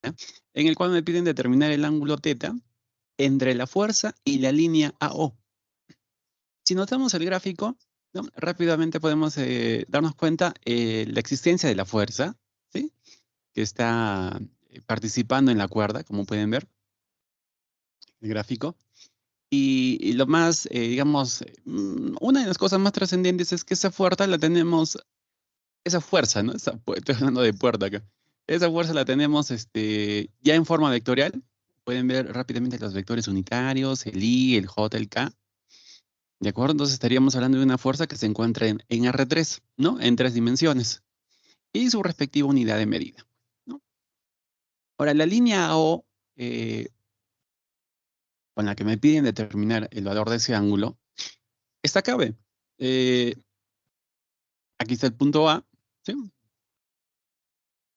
en el cual me piden determinar el ángulo θ entre la fuerza y la línea AO. Si notamos el gráfico, ¿no? Rápidamente podemos darnos cuenta la existencia de la fuerza, ¿sí? Que está participando en la cuerda, como pueden ver, el gráfico. Y lo más, digamos, una de las cosas más trascendentes es que esa fuerza la tenemos, esa fuerza, ¿no? Estoy hablando de puerta acá. Esa fuerza la tenemos ya en forma vectorial. Pueden ver rápidamente los vectores unitarios, el I, el J, el K. ¿De acuerdo? Entonces estaríamos hablando de una fuerza que se encuentra en R3, ¿no? En 3 dimensiones. Y su respectiva unidad de medida, ¿no? Ahora, la línea O, con la que me piden determinar el valor de ese ángulo, esta acá, ve. Aquí está el punto A, ¿sí?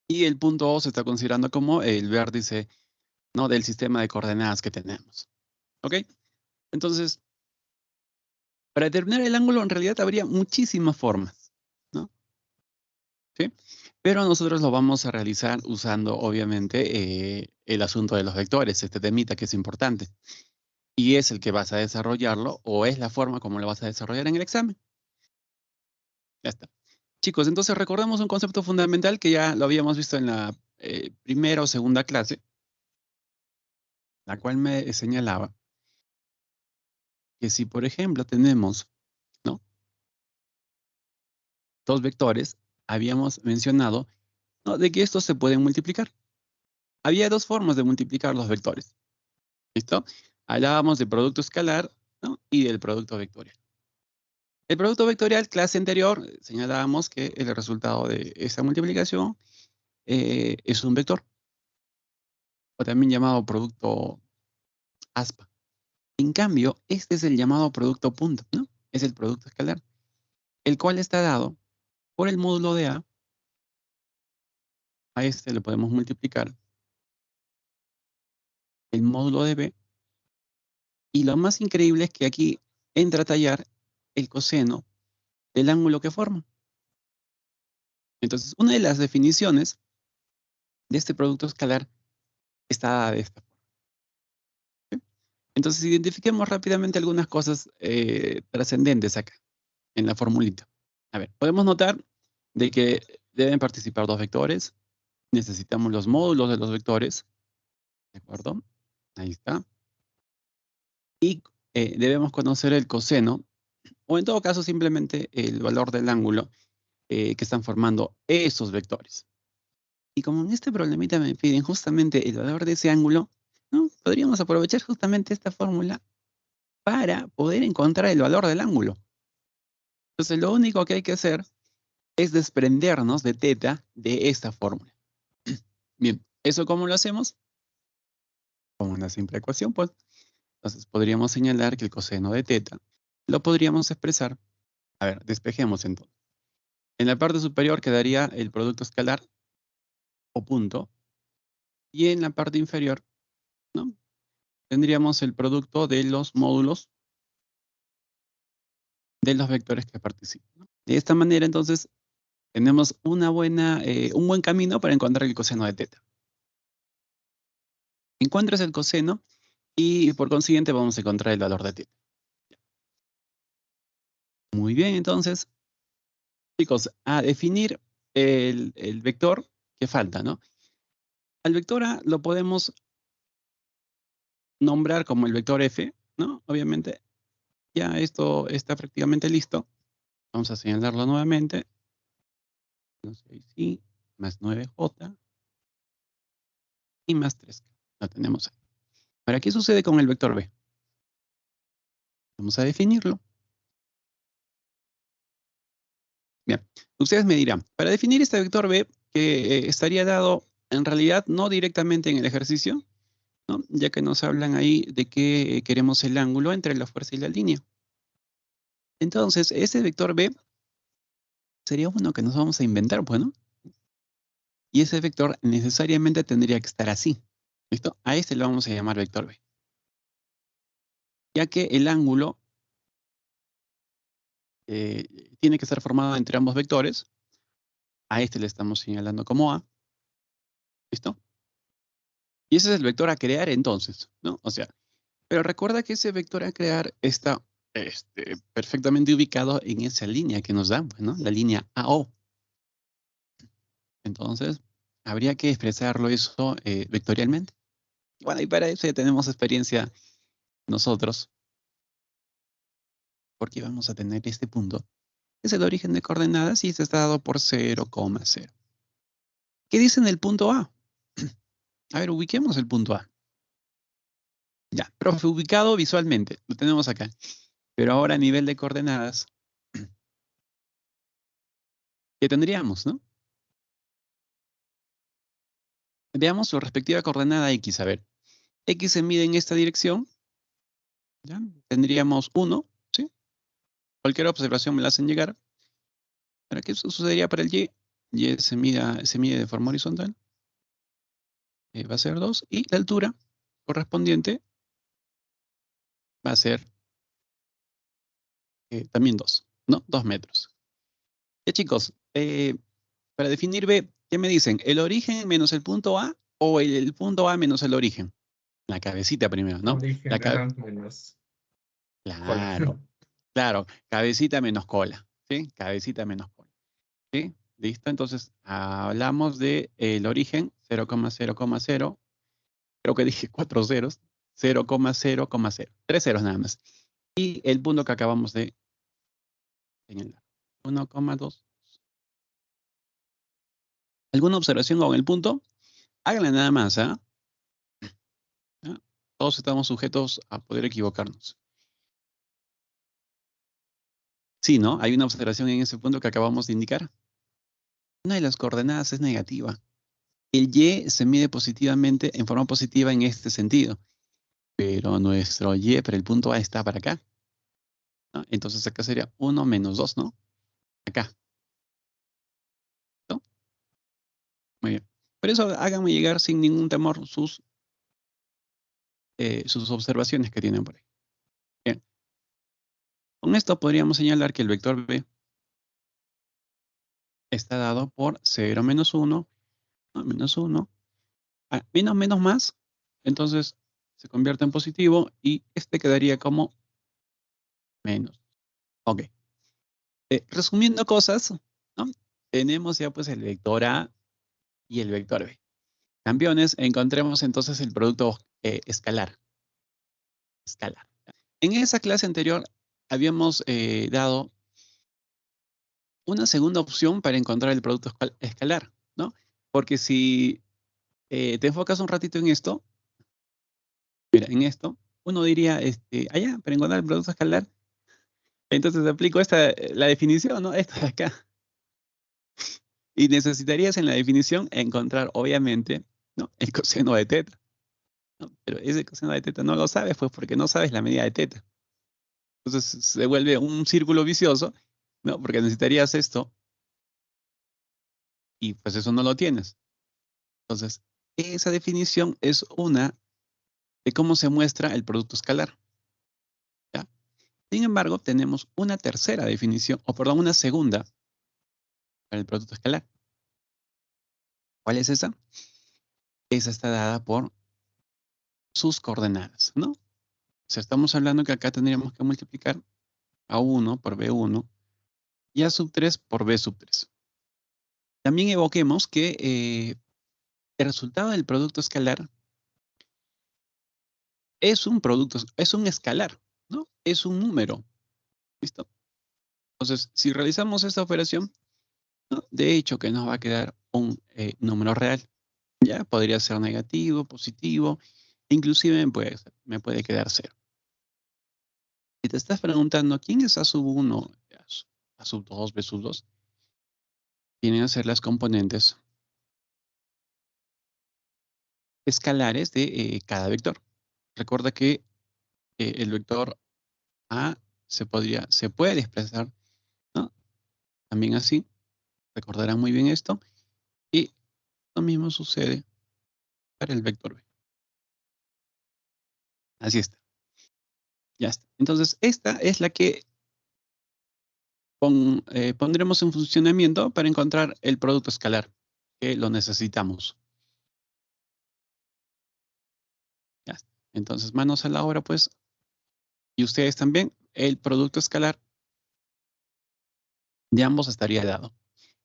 Y el punto O se está considerando como el vértice, ¿no? Del sistema de coordenadas que tenemos. ¿Ok? Entonces, para determinar el ángulo, en realidad habría muchísimas formas, ¿no? ¿Sí? Pero nosotros lo vamos a realizar usando, obviamente, el asunto de los vectores, este temita que es importante. Y es el que vas a desarrollarlo, o es la forma como lo vas a desarrollar en el examen. Ya está. Chicos, entonces recordamos un concepto fundamental que ya lo habíamos visto en la primera o segunda clase, la cual me señalaba que si, por ejemplo, tenemos, ¿no?, dos vectores, habíamos mencionado, ¿no?, de que estos se pueden multiplicar. Había dos formas de multiplicar los vectores. ¿Listo? Hablábamos de producto escalar, ¿no?, y del producto vectorial. El producto vectorial, clase anterior, señalábamos que el resultado de esa multiplicación es un vector, o también llamado producto aspa. En cambio, este es el llamado producto punto, ¿no? Es el producto escalar, el cual está dado por el módulo de A este le podemos multiplicar el módulo de B, y lo más increíble es que aquí entra a tallar el coseno del ángulo que forma. Entonces, una de las definiciones de este producto escalar está dada de esta forma. ¿Sí? Entonces, identifiquemos rápidamente algunas cosas trascendentes acá, en la formulita. A ver, podemos notar de que deben participar dos vectores. Necesitamos los módulos de los vectores. ¿De acuerdo? Ahí está. Y debemos conocer el coseno, o en todo caso simplemente el valor del ángulo que están formando esos vectores. Y como en este problemita me piden justamente el valor de ese ángulo, ¿no?, podríamos aprovechar justamente esta fórmula para poder encontrar el valor del ángulo. Entonces, lo único que hay que hacer es desprendernos de θ de esta fórmula. Bien, ¿eso cómo lo hacemos? Con una simple ecuación, pues. Entonces, podríamos señalar que el coseno de θ lo podríamos expresar. A ver, despejemos entonces. En la parte superior quedaría el producto escalar o punto, y en la parte inferior, ¿no?, tendríamos el producto de los módulos de los vectores que participan, ¿no? De esta manera, entonces, tenemos un buen camino para encontrar el coseno de θ. Encuentras el coseno y, por consiguiente, vamos a encontrar el valor de θ. Muy bien, entonces, chicos, a definir el vector que falta, ¿no? Al vector A lo podemos nombrar como el vector F, ¿no? Obviamente, ya esto está prácticamente listo. Vamos a señalarlo nuevamente. 6i más 9j y más 3k. Lo tenemos ahí. Ahora, ¿qué sucede con el vector B? Vamos a definirlo. Bien, ustedes me dirán, para definir este vector B, que estaría dado en realidad no directamente en el ejercicio, ¿no?, ya que nos hablan ahí de que queremos el ángulo entre la fuerza y la línea. Entonces, ese vector B sería uno que nos vamos a inventar, pues, ¿no? Y ese vector necesariamente tendría que estar así. ¿Listo? A este lo vamos a llamar vector B. Ya que el ángulo tiene que estar formado entre ambos vectores. A este le estamos señalando como A. ¿Listo? Y ese es el vector a crear entonces, ¿no? O sea, pero recuerda que ese vector a crear está perfectamente ubicado en esa línea que nos dan, ¿no? La línea AO. Entonces, habría que expresarlo eso vectorialmente. Bueno, y para eso ya tenemos experiencia nosotros, porque vamos a tener este punto. Es el origen de coordenadas y este está dado por 0,0. ¿Qué dice en el punto A? A ver, ubiquemos el punto A. Ya, profe, ubicado visualmente, lo tenemos acá. Pero ahora a nivel de coordenadas, ¿qué tendríamos, no? Veamos su respectiva coordenada X. A ver, X se mide en esta dirección. ¿Ya? Tendríamos 1, ¿sí? Cualquier observación me la hacen llegar. ¿Para qué sucedería para el Y? Y se mide de forma horizontal. Va a ser 2. Y la altura correspondiente va a ser también 2, ¿no? 2 metros. Ya, chicos, para definir B, ¿qué me dicen? ¿El origen menos el punto A o el punto A menos el origen? La cabecita primero, ¿no? Origen, ajá, menos cola. Claro, claro, cabecita menos cola, ¿sí? Cabecita menos cola, ¿sí? ¿Listo? Entonces, hablamos de el origen, 0,0,0, creo que dije 4 ceros, 0,0,0, 3 ceros nada más. Y el punto que acabamos de señalar, 1,2. ¿Alguna observación con el punto? Háganla nada más, ¿ah? ¿Ah? Todos estamos sujetos a poder equivocarnos. Sí, ¿no? Hay una observación en ese punto que acabamos de indicar. Una de las coordenadas es negativa. El Y se mide positivamente, en forma positiva en este sentido. Pero nuestro Y para el punto A está para acá, ¿no? Entonces acá sería 1 menos 2, ¿no? Acá, ¿no? Muy bien. Por eso háganme llegar sin ningún temor sus observaciones que tienen por ahí. Bien. Con esto podríamos señalar que el vector B está dado por 0 menos 1, ¿no? Menos 1, menos menos más, entonces se convierte en positivo y este quedaría como menos. Ok. Resumiendo cosas, ¿no? Tenemos ya pues el vector A y el vector B. Campeones, encontremos entonces el producto escalar. Escalar. En esa clase anterior habíamos dado una segunda opción para encontrar el producto escalar, ¿no? Porque si te enfocas un ratito en esto, mira, en esto, uno diría, allá, para encontrar el producto escalar, entonces aplico la definición, ¿no? Esta de acá. Y necesitarías en la definición encontrar, obviamente, ¿no? El coseno de teta, ¿no? Pero ese coseno de teta no lo sabes, pues porque no sabes la medida de teta. Entonces se vuelve un círculo vicioso, ¿no? Porque necesitarías esto y pues eso no lo tienes. Entonces, esa definición es una de cómo se muestra el producto escalar, ¿ya? Sin embargo, tenemos una tercera definición, o perdón, una segunda para el producto escalar. ¿Cuál es esa? Esa está dada por sus coordenadas, ¿no? O sea, estamos hablando que acá tendríamos que multiplicar A1 por B1 y A sub 3 por B sub 3. También evoquemos que el resultado del producto escalar es un producto, es un escalar, ¿no? Es un número, ¿listo? Entonces, si realizamos esta operación, ¿no? De hecho que nos va a quedar un número real, ¿ya? Podría ser negativo, positivo, inclusive me puede quedar 0. Si te estás preguntando, ¿quién es A sub 1, A sub 2, B sub 2? Tienen que ser las componentes escalares de cada vector. Recuerda que el vector A se puede expresar, ¿no? También así. Recordarán muy bien esto. Y lo mismo sucede para el vector B. Así está. Ya está. Entonces, esta es la que pondremos en funcionamiento para encontrar el producto escalar, que lo necesitamos. Entonces, manos a la obra, pues. Y ustedes también, el producto escalar de ambos estaría dado.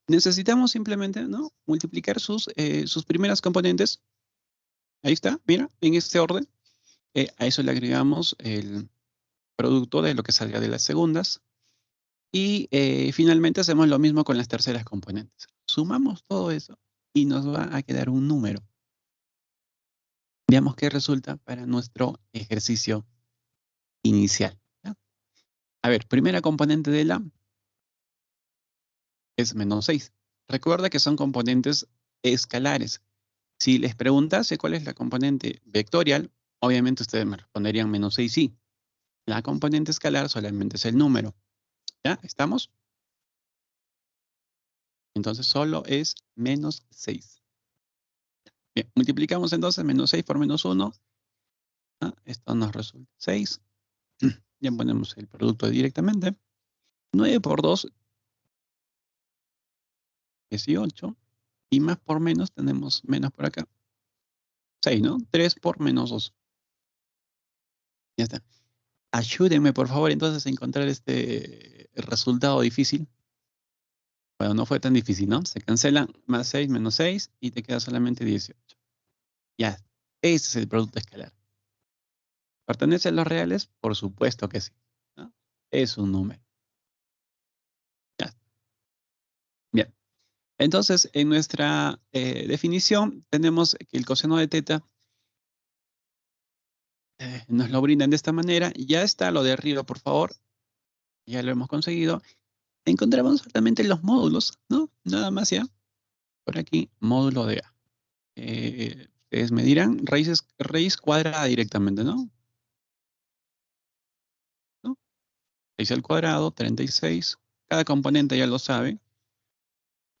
Necesitamos simplemente, ¿no?, multiplicar sus primeras componentes. Ahí está, mira, en este orden. A eso le agregamos el producto de lo que salga de las segundas. Y finalmente hacemos lo mismo con las terceras componentes. Sumamos todo eso y nos va a quedar un número. Veamos qué resulta para nuestro ejercicio inicial, ¿ya? A ver, primera componente de la es menos 6. Recuerda que son componentes escalares. Si les preguntase cuál es la componente vectorial, obviamente ustedes me responderían menos 6 sí. La componente escalar solamente es el número. ¿Ya? ¿Estamos? Entonces solo es menos 6. Bien, multiplicamos entonces menos 6 por menos 1. ¿Ah? Esto nos resulta 6. Ya ponemos el producto directamente. 9 por 2, 18. Y más por menos tenemos menos por acá. 6, ¿no? 3 por menos 2. Ya está. Ayúdenme, por favor, entonces a encontrar este resultado difícil. Bueno, no fue tan difícil, ¿no? Se cancelan más 6 menos 6 y te queda solamente 18. Ya, ese es el producto escalar. ¿Pertenece a los reales? Por supuesto que sí, ¿no? Es un número. Ya. Bien. Entonces, en nuestra definición tenemos que el coseno de teta nos lo brindan de esta manera. Ya está lo de arriba, por favor. Ya lo hemos conseguido. Encontramos solamente los módulos, ¿no? Nada más ya. Por aquí, módulo de A. Ustedes me dirán raíz cuadrada directamente, ¿no? ¿No? Raíz al cuadrado, 36. Cada componente ya lo sabe.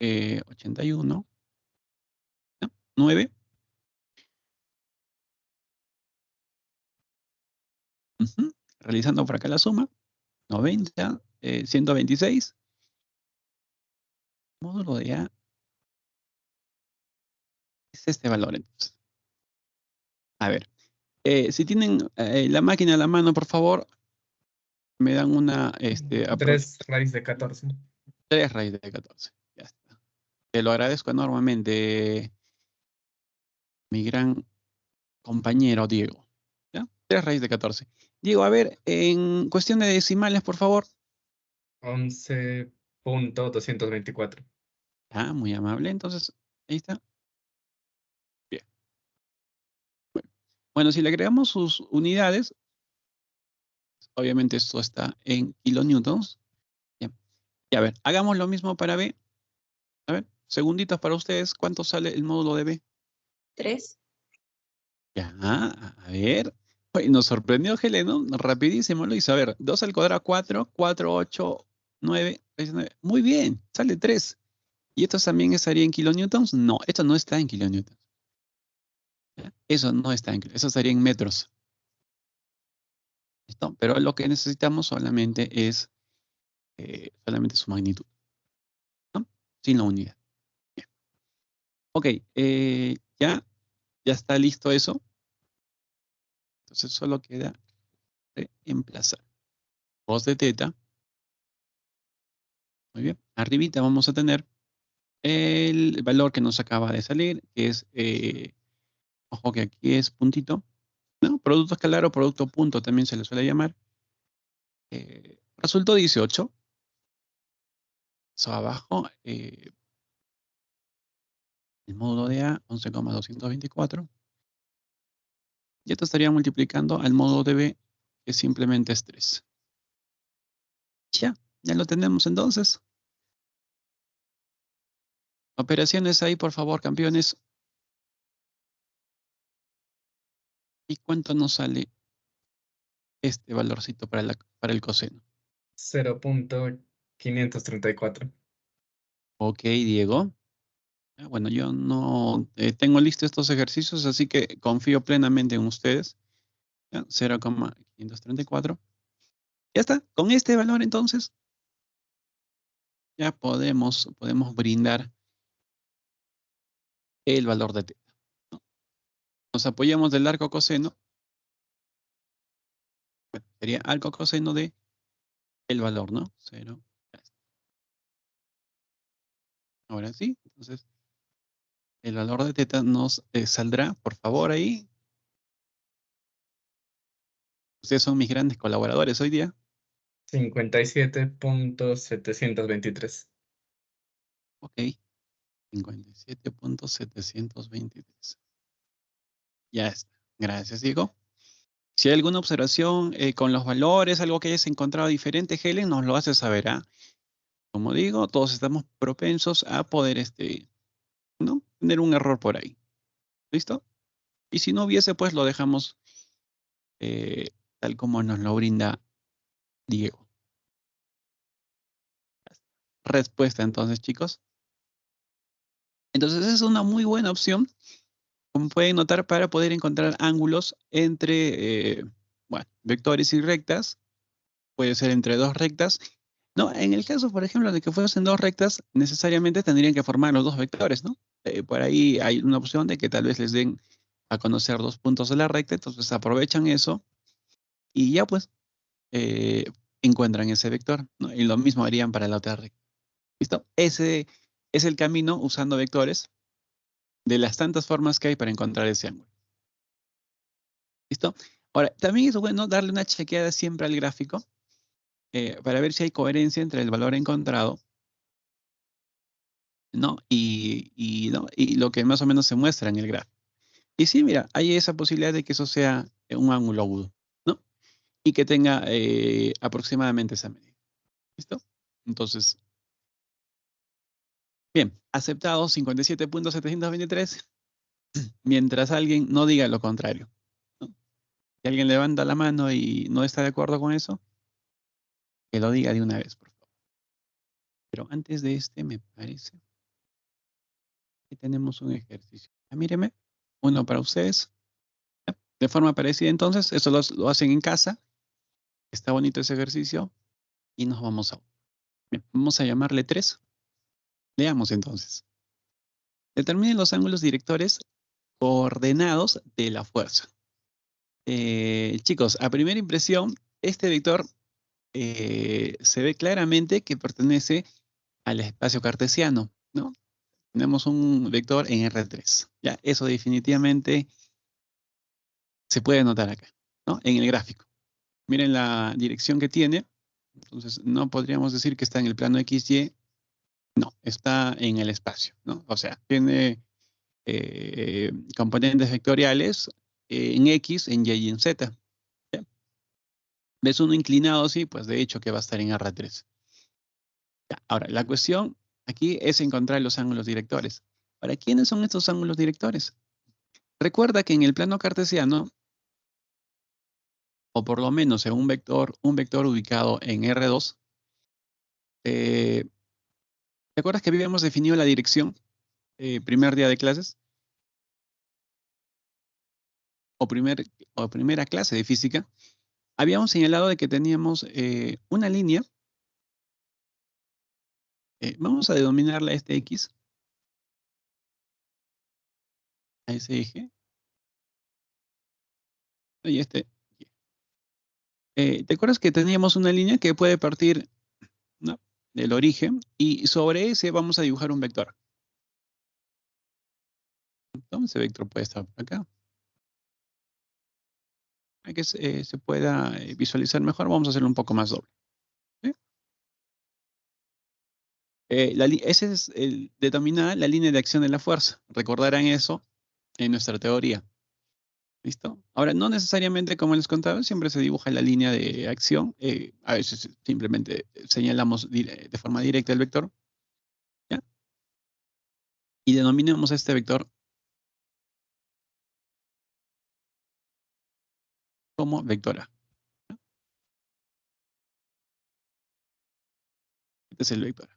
81. ¿No? 9. Realizando por acá la suma. 90. 126. Módulo de A es este valor entonces. A ver. Si tienen la máquina a la mano, por favor, me dan una... 3 raíz de 14. 3 raíz de 14. Ya está. Te lo agradezco enormemente, mi gran compañero Diego. ¿Ya? 3 raíz de 14. Diego, a ver, en cuestión de decimales, por favor. 11.224. Ah, muy amable. Entonces, ahí está. Bien. Bueno, si le agregamos sus unidades, obviamente esto está en kilonewtons. Bien. Y a ver, hagamos lo mismo para B. A ver, segunditos para ustedes. ¿Cuánto sale el módulo de B? 3. Ya, a ver. Oye, nos sorprendió Helen, ¿no? Rapidísimo lo hizo. A ver, 2 al cuadrado, 4, 4, 8, 9, 19. Muy bien, sale 3. ¿Y esto también estaría en kilonewtons? No, esto no está en kilonewtons. ¿Ya? Eso no está en kilonewtons, eso estaría en metros. ¿Listo? Pero lo que necesitamos solamente es solamente su magnitud, ¿no? Sin la unidad. Bien. Ok, ya está listo eso. Entonces solo queda reemplazar. Cos de teta. Muy bien. Arribita vamos a tener el valor que nos acaba de salir, que es, ojo que aquí es puntito, ¿no? Producto escalar o producto punto también se le suele llamar. Resultó 18. Eso abajo, el módulo de A, 11,224. Y esto estaría multiplicando al módulo de B, que simplemente es 3. Ya lo tenemos entonces. Operaciones ahí, por favor, campeones. ¿Y cuánto nos sale este valorcito para el coseno? 0.534. Ok, Diego. Bueno, yo no tengo listos estos ejercicios, así que confío plenamente en ustedes. 0,534. Ya está. Con este valor, entonces, ya podemos brindar el valor de teta, ¿no? Nos apoyamos del arco coseno Bueno, sería arco coseno de el valor, ¿no? 0. Ahora sí, entonces el valor de teta nos saldrá, por favor, ahí. Ustedes son mis grandes colaboradores hoy día. 57.723. Ok, 57.723. Ya está. Gracias, Diego. Si hay alguna observación con los valores, algo que hayas encontrado diferente, Helen, nos lo hace saber, ¿ah? Como digo, todos estamos propensos a poder ¿no? Tener un error por ahí. ¿Listo? Y si no hubiese, pues lo dejamos tal como nos lo brinda Diego. Respuesta entonces, chicos. Entonces es una muy buena opción, como pueden notar, para poder encontrar ángulos entre, bueno, vectores y rectas. Puede ser entre dos rectas. No, en el caso, por ejemplo, de que fuesen dos rectas, necesariamente tendrían que formar los dos vectores, ¿no? Por ahí hay una opción de que tal vez les den a conocer dos puntos de la recta, entonces aprovechan eso y ya pues eh, encuentran ese vector, ¿no? Y lo mismo harían para la otra recta. ¿Listo? Ese es el camino usando vectores de las tantas formas que hay para encontrar ese ángulo. ¿Listo? Ahora, también es bueno darle una chequeada siempre al gráfico para ver si hay coherencia entre el valor encontrado, ¿no? ¿no? Y lo que más o menos se muestra en el gráfico. Y sí, mira, hay esa posibilidad de que eso sea un ángulo agudo, ¿no? Y que tenga aproximadamente esa medida. ¿Listo? Entonces, bien, aceptado 57.723, mientras alguien no diga lo contrario, ¿no? Si alguien levanta la mano y no está de acuerdo con eso, que lo diga de una vez, por favor. Pero antes de me parece que tenemos un ejercicio. Míreme, uno para ustedes. De forma parecida, entonces, eso lo hacen en casa. Está bonito ese ejercicio. Y nos vamos a... Bien, vamos a llamarle 3. Leamos entonces. Determinen los ángulos directores coordenados de la fuerza. Chicos, a primera impresión, este vector se ve claramente que pertenece al espacio cartesiano, ¿no? Tenemos un vector en R3. Ya, eso definitivamente se puede notar acá, ¿no? En el gráfico. Miren la dirección que tiene. Entonces, no podríamos decir que está en el plano XY. No, está en el espacio, ¿no? O sea, tiene componentes vectoriales en X, en Y y en Z. ¿Ya? ¿Ves uno inclinado así? Pues de hecho que va a estar en R3. Ya, ahora, la cuestión aquí es encontrar los ángulos directores. ¿Para quiénes son estos ángulos directores? Recuerda que en el plano cartesiano, o por lo menos en un vector ubicado en R2, ¿te acuerdas que habíamos definido la dirección primer día de clases? O, primera clase de física. Habíamos señalado de que teníamos una línea. Vamos a denominarla este X, a ese eje, y este. ¿Te acuerdas que teníamos una línea que puede partir, ¿no?, del origen y sobre ese vamos a dibujar un vector? Entonces, ese vector puede estar por acá. Para que se pueda visualizar mejor, vamos a hacerlo un poco más doble. ¿Sí? Ese es determina la línea de acción de la fuerza. Recordarán eso en nuestra teoría. ¿Listo? Ahora, no necesariamente, como les contaba, siempre se dibuja la línea de acción. A veces simplemente señalamos de forma directa el vector. ¿Ya? Y denominamos a este vector como vector A. ¿Ya? Este es el vector A.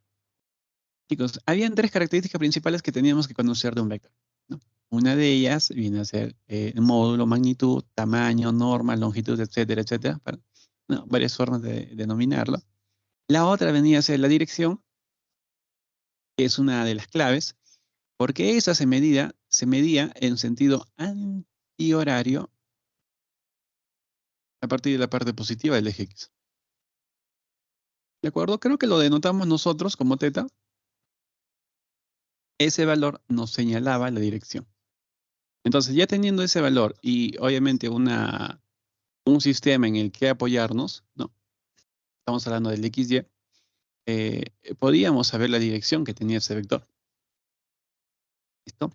Chicos, habían 3 características principales que teníamos que conocer de un vector, ¿no? Una de ellas viene a ser módulo, magnitud, tamaño, norma, longitud, etcétera, etcétera. No, varias formas de denominarlo. La otra venía a ser la dirección, que es una de las claves, porque esa se medía en sentido antihorario a partir de la parte positiva del eje X. ¿De acuerdo? Creo que lo denotamos nosotros como teta. Ese valor nos señalaba la dirección. Entonces, ya teniendo ese valor y obviamente un sistema en el que apoyarnos, ¿no? Estamos hablando del XY, podíamos saber la dirección que tenía ese vector. ¿Listo?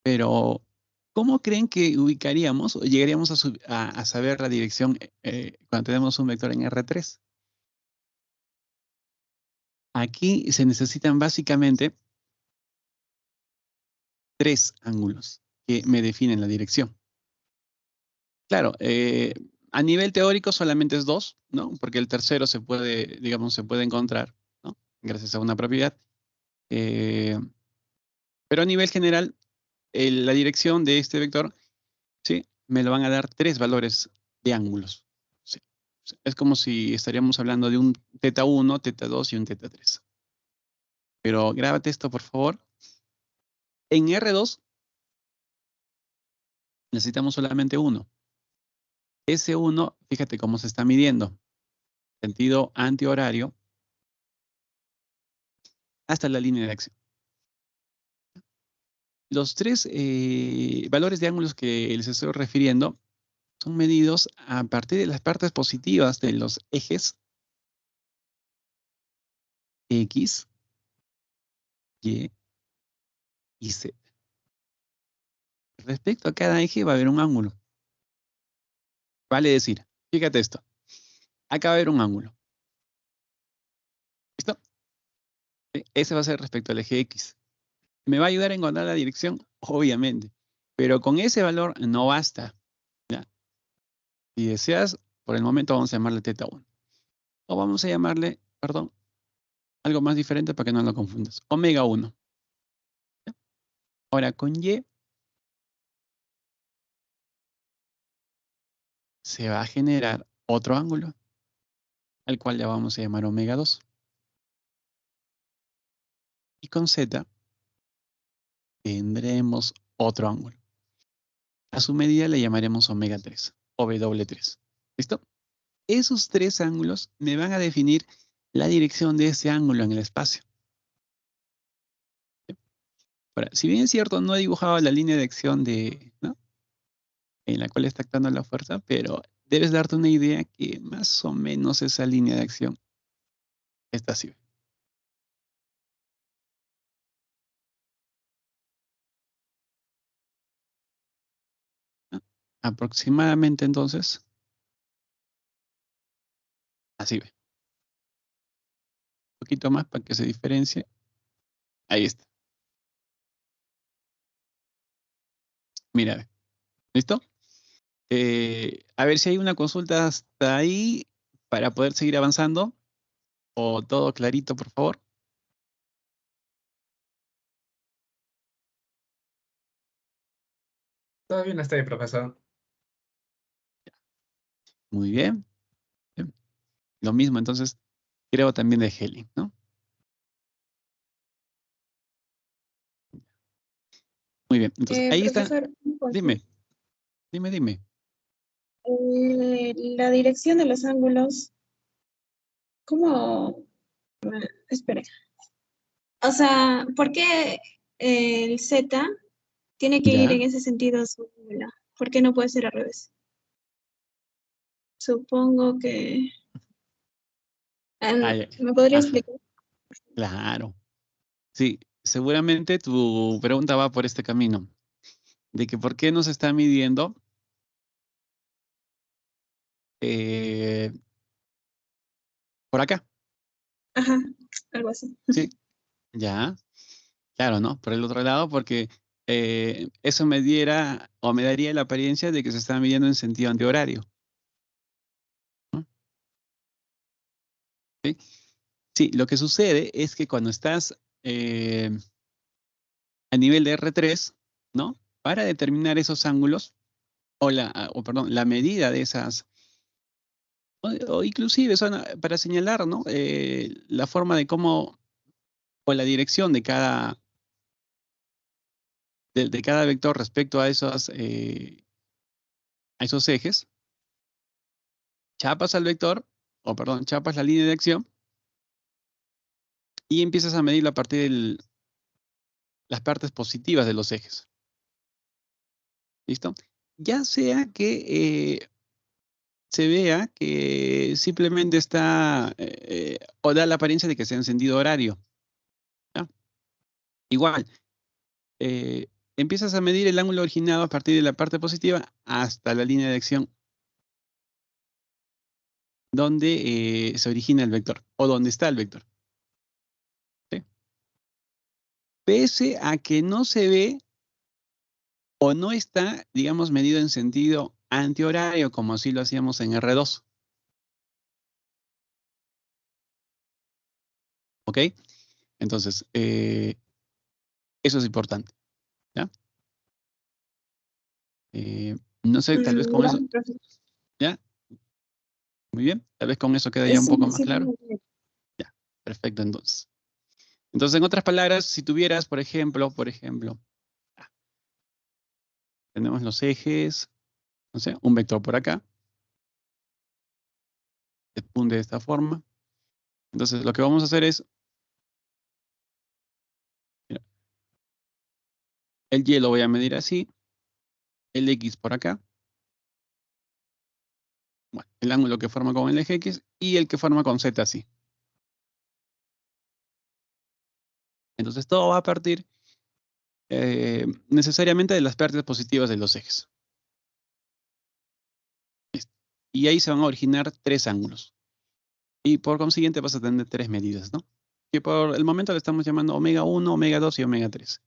Pero, ¿cómo creen que ubicaríamos o llegaríamos a saber la dirección cuando tenemos un vector en R3? Aquí se necesitan básicamente 3 ángulos que me definen la dirección. Claro, a nivel teórico solamente es 2, ¿no? Porque el tercero se puede, digamos, se puede encontrar, ¿no? Gracias a una propiedad. Pero a nivel general, la dirección de este vector, ¿sí? Me lo van a dar 3 valores de ángulos. ¿Sí? Es como si estaríamos hablando de un teta 1, teta 2 y un teta 3. Pero grábate esto, por favor. En R2 necesitamos solamente 1. Ese 1, fíjate cómo se está midiendo. Sentido antihorario hasta la línea de acción. Los 3 valores de ángulos que les estoy refiriendo son medidos a partir de las partes positivas de los ejes X, Y y Z. Respecto a cada eje va a haber un ángulo. Vale decir, fíjate esto. Acá va a haber un ángulo. ¿Listo? Ese va a ser respecto al eje X. ¿Me va a ayudar a encontrar la dirección? Obviamente. Pero con ese valor no basta. ¿Ya? Si deseas, por el momento vamos a llamarle teta 1. O vamos a llamarle, perdón, algo más diferente para que no lo confundas. Omega 1. ¿Ya? Ahora con Y se va a generar otro ángulo, al cual le vamos a llamar omega 2. Y con Z tendremos otro ángulo. A su medida le llamaremos omega 3 o W3. ¿Listo? Esos 3 ángulos me van a definir la dirección de ese ángulo en el espacio. Ahora, si bien es cierto, no he dibujado la línea de acción ¿no? En la cual está actuando la fuerza, pero debes darte una idea que más o menos esa línea de acción está así. ¿No? Aproximadamente entonces, así ve. Un poquito más para que se diferencie. Ahí está. Mira, ¿listo? A ver si hay una consulta hasta ahí para poder seguir avanzando. O todo clarito, por favor. Todo bien está ahí, profesor. Muy bien. Bien. Lo mismo, entonces, creo también de Heli, ¿no? Muy bien. Entonces, ahí está. Profesor, Dime, dime. la dirección de los ángulos, ¿cómo? Espere. O sea, ¿por qué el Z tiene que ir Ya. en ese sentido? ¿Por qué no puede ser al revés? Supongo que... Ah, ya. ¿Me podría Ajá, explicar? claro. Sí, seguramente tu pregunta va por este camino. De que por qué nos está midiendo eh, por acá. Ajá, algo así. Sí, ya. Claro, ¿no? Por el otro lado, porque eso me diera o me daría la apariencia de que se está midiendo en sentido antihorario. ¿No? ¿Sí? Sí, lo que sucede es que cuando estás a nivel de R3, ¿no? Para determinar esos ángulos, perdón, la medida de esas, o inclusive para señalar, ¿no? La forma de cómo, o la dirección de cada vector respecto a esos ejes, chapas al vector, chapas la línea de acción y empiezas a medirlo a partir de las partes positivas de los ejes. ¿Listo? Ya sea que se vea que simplemente está o da la apariencia de que sea encendido horario. ¿Ya? Igual, empiezas a medir el ángulo originado a partir de la parte positiva hasta la línea de acción donde se origina el vector o donde está el vector. ¿Sí? Pese a que no se ve o no está, digamos, medido en sentido antihorario, como así lo hacíamos en R2. ¿Ok? Entonces, eso es importante. ¿Ya? No sé, tal vez con eso. Gracias, profe. ¿Ya? Muy bien. Tal vez con eso queda ya un Sí, poco más sí, claro. Ya. Perfecto, entonces. Entonces, en otras palabras, si tuvieras, por ejemplo, tenemos los ejes, no sé, un vector por acá, se funde de esta forma. Entonces, lo que vamos a hacer es, mira, el Y lo voy a medir así, el X por acá, bueno, el ángulo que forma con el eje X y el que forma con Z así. Entonces, todo va a partir necesariamente de las partes positivas de los ejes. Listo. Y ahí se van a originar 3 ángulos. Y por consiguiente vas a tener 3 medidas, ¿no? Que por el momento le estamos llamando omega 1, omega 2 y omega 3.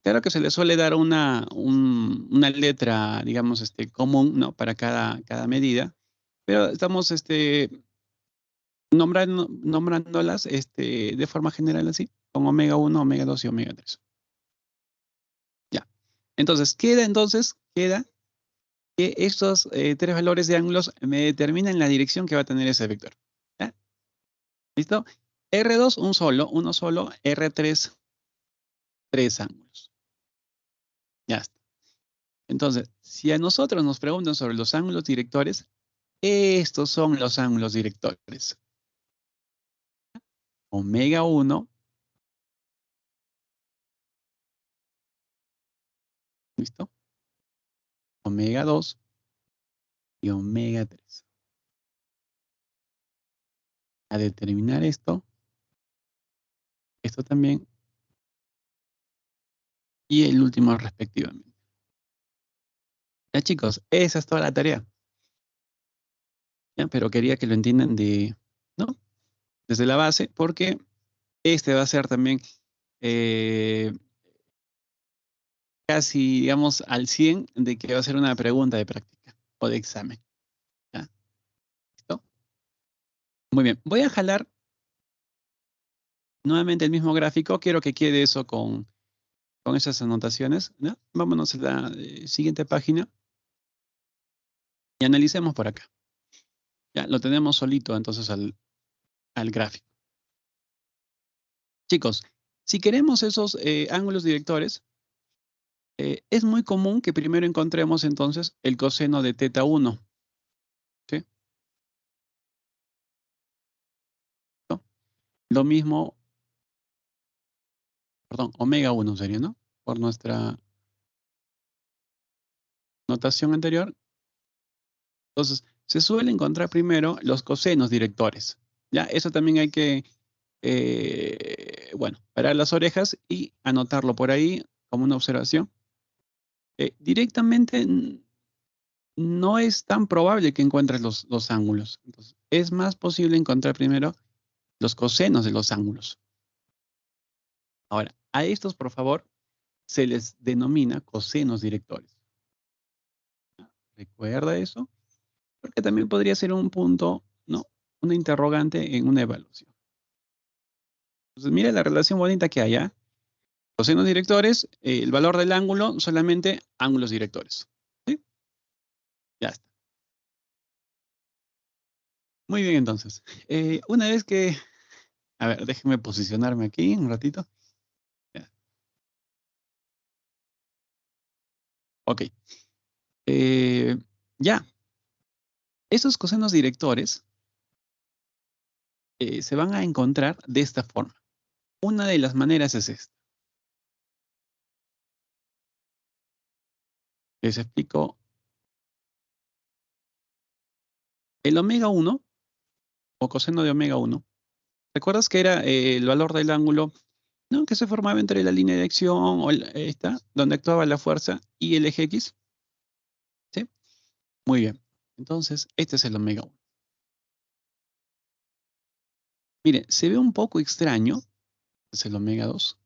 Claro que se le suele dar una letra, digamos, común, ¿no? Para cada medida, pero estamos nombrándolas de forma general así, con omega 1, omega 2 y omega 3. Ya. Entonces, queda que estos 3 valores de ángulos me determinan la dirección que va a tener ese vector. ¿Ya? ¿Listo? R2, uno solo, R3, 3 ángulos. Ya está. Entonces, si a nosotros nos preguntan sobre los ángulos directores, estos son los ángulos directores. Omega 1, ¿listo? Omega 2 y omega 3. A determinar esto también, y el último respectivamente. Ya chicos, esa es toda la tarea. ¿Ya? Pero quería que lo entiendan ¿no? Desde la base, porque va a ser también casi, digamos, al 100 de que va a ser una pregunta de práctica o de examen. ¿Ya? ¿Listo? Muy bien. Voy a jalar nuevamente el mismo gráfico. Quiero que quede eso con esas anotaciones, ¿no? Vámonos a la siguiente página y analicemos por acá. Ya, lo tenemos solito entonces al gráfico. Chicos, si queremos esos ángulos directores, es muy común que primero encontremos entonces el coseno de teta 1. ¿Sí? ¿No? Lo mismo, perdón, omega 1 sería, ¿no? Por nuestra notación anterior. Entonces, se suele encontrar primero los cosenos directores. ¿Ya? Eso también hay que, bueno, parar las orejas y anotarlo por ahí como una observación. Directamente no es tan probable que encuentres los ángulos. Entonces, es más posible encontrar primero los cosenos de los ángulos. Ahora, a estos, por favor, se les denomina cosenos directores. ¿Recuerda eso? Porque también podría ser un punto, ¿no? Una interrogante en una evaluación. Entonces, mira la relación bonita que hay, ¿ah? Cosenos directores, el valor del ángulo, solamente ángulos directores. ¿Sí? Ya está. Muy bien, entonces. Una vez que... A ver, déjenme posicionarme aquí un ratito. Ya. Ok. Ya. Esos cosenos directores se van a encontrar de esta forma. Una de las maneras es esta. Les explico. El omega 1 o coseno de omega 1. ¿Recuerdas que era el valor del ángulo, ¿no?, que se formaba entre la línea de acción o esta, donde actuaba la fuerza, y el eje X? ¿Sí? Muy bien. Entonces, este es el omega 1. Mire, se ve un poco extraño. Es el omega 2.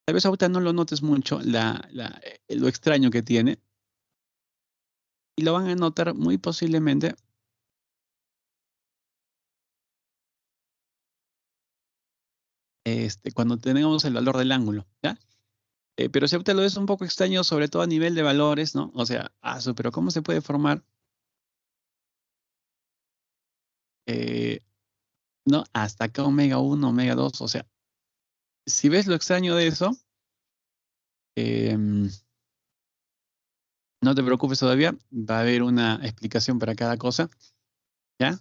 Tal vez ahorita no lo notes mucho, lo extraño que tiene. Y lo van a notar muy posiblemente cuando tenemos el valor del ángulo, ¿ya? Pero si ahorita lo ves un poco extraño, sobre todo a nivel de valores, ¿no? O sea, pero ¿cómo se puede formar? ¿No? Hasta acá omega 1, omega 2, o sea, si ves lo extraño de eso, no te preocupes todavía, va a haber una explicación para cada cosa, ¿ya?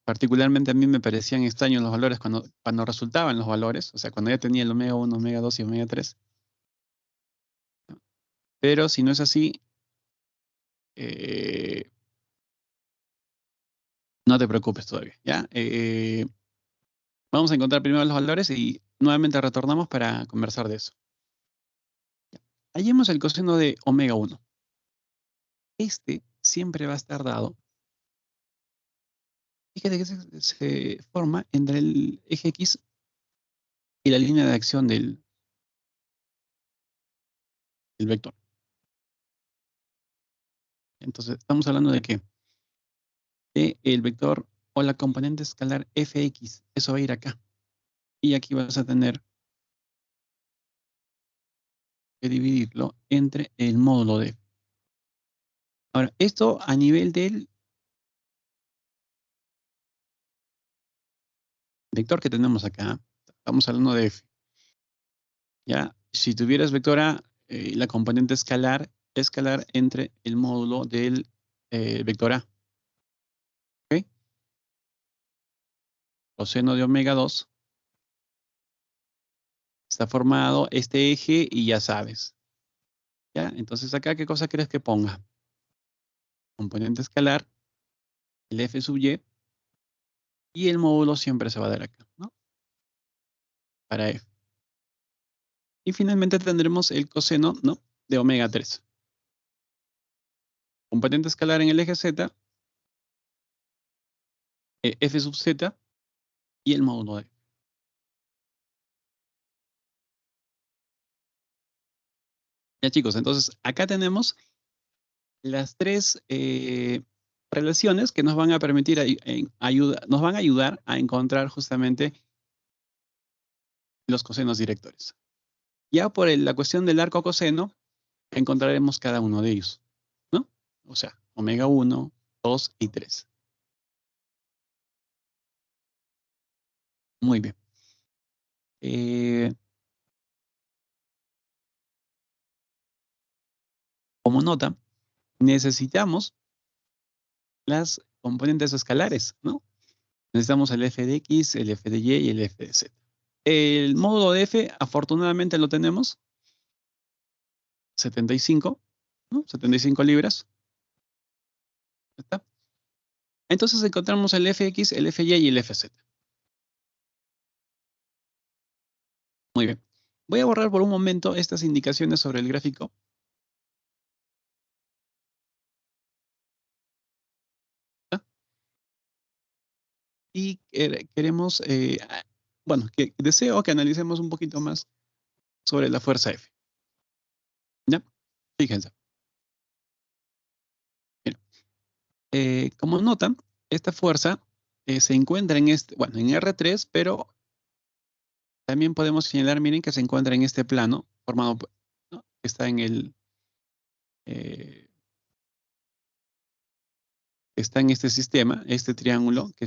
Particularmente a mí me parecían extraños los valores cuando resultaban los valores, o sea, cuando ya tenía el omega 1, omega 2 y omega 3. Pero si no es así, no te preocupes todavía, ¿ya? Vamos a encontrar primero los valores y nuevamente retornamos para conversar de eso. Hallemos el coseno de omega 1. Este siempre va a estar dado. Fíjate que se forma entre el eje X y la línea de acción del vector. Entonces, estamos hablando de qué? De el vector o la componente escalar fx. Eso va a ir acá. Y aquí vas a tener que dividirlo entre el módulo de f. Ahora, esto a nivel del vector que tenemos acá, estamos hablando de f. Ya, si tuvieras vector A, la componente escalar entre el módulo del vector A. ¿Ok? Coseno de omega 2 está formado este eje y ya sabes. ¿Ya? Entonces acá, ¿qué cosa crees que ponga? Componente escalar, el f sub y, y el módulo siempre se va a dar acá, ¿no? Para f. Y finalmente tendremos el coseno, ¿no?, de omega 3. Componente escalar en el eje z, f sub z y el módulo de f. Ya, chicos, entonces acá tenemos las tres relaciones que nos van a permitir nos van a ayudar a encontrar justamente los cosenos directores. Ya por la cuestión del arco coseno, encontraremos cada uno de ellos, ¿no? O sea, omega 1, 2 y 3. Muy bien. Como nota, necesitamos las componentes escalares, ¿no? Necesitamos el f de x, el f de y el f de z. El módulo de f, afortunadamente lo tenemos, 75, ¿no? 75 libras. ¿Está? Entonces encontramos el fx, el fy y el fz. Muy bien. Voy a borrar por un momento estas indicaciones sobre el gráfico. ¿Está? Y queremos, bueno, deseo que analicemos un poquito más sobre la fuerza F. ¿Ya? Fíjense. Como notan, esta fuerza se encuentra en bueno, en R3, pero también podemos señalar, miren, que se encuentra en este plano formado, ¿no?, que está en está en este sistema, este triángulo que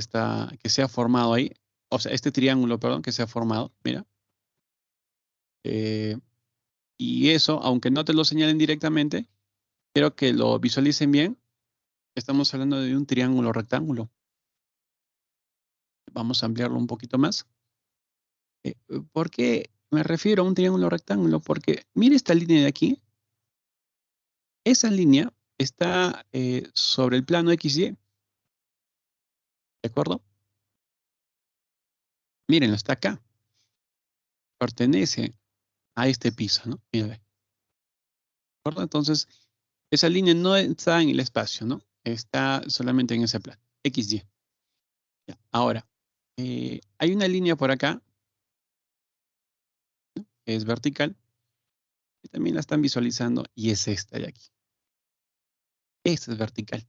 se ha formado ahí, o sea, este triángulo, perdón, que se ha formado, mira. Y eso, aunque no te lo señalen directamente, quiero que lo visualicen bien, Estamos hablando de un triángulo rectángulo. Vamos a ampliarlo un poquito más. ¿Por qué me refiero a un triángulo rectángulo? Porque mire esta línea de aquí. Esa línea está sobre el plano XY. ¿De acuerdo? Mírenlo, está acá. Pertenece a este piso, ¿no? Mira, ¿de acuerdo? Entonces, esa línea no está en el espacio, ¿no? Está solamente en ese plano, XY. Ya. Ahora, hay una línea por acá, ¿no? Que es vertical, que también la están visualizando, y es esta de aquí. Esta es vertical.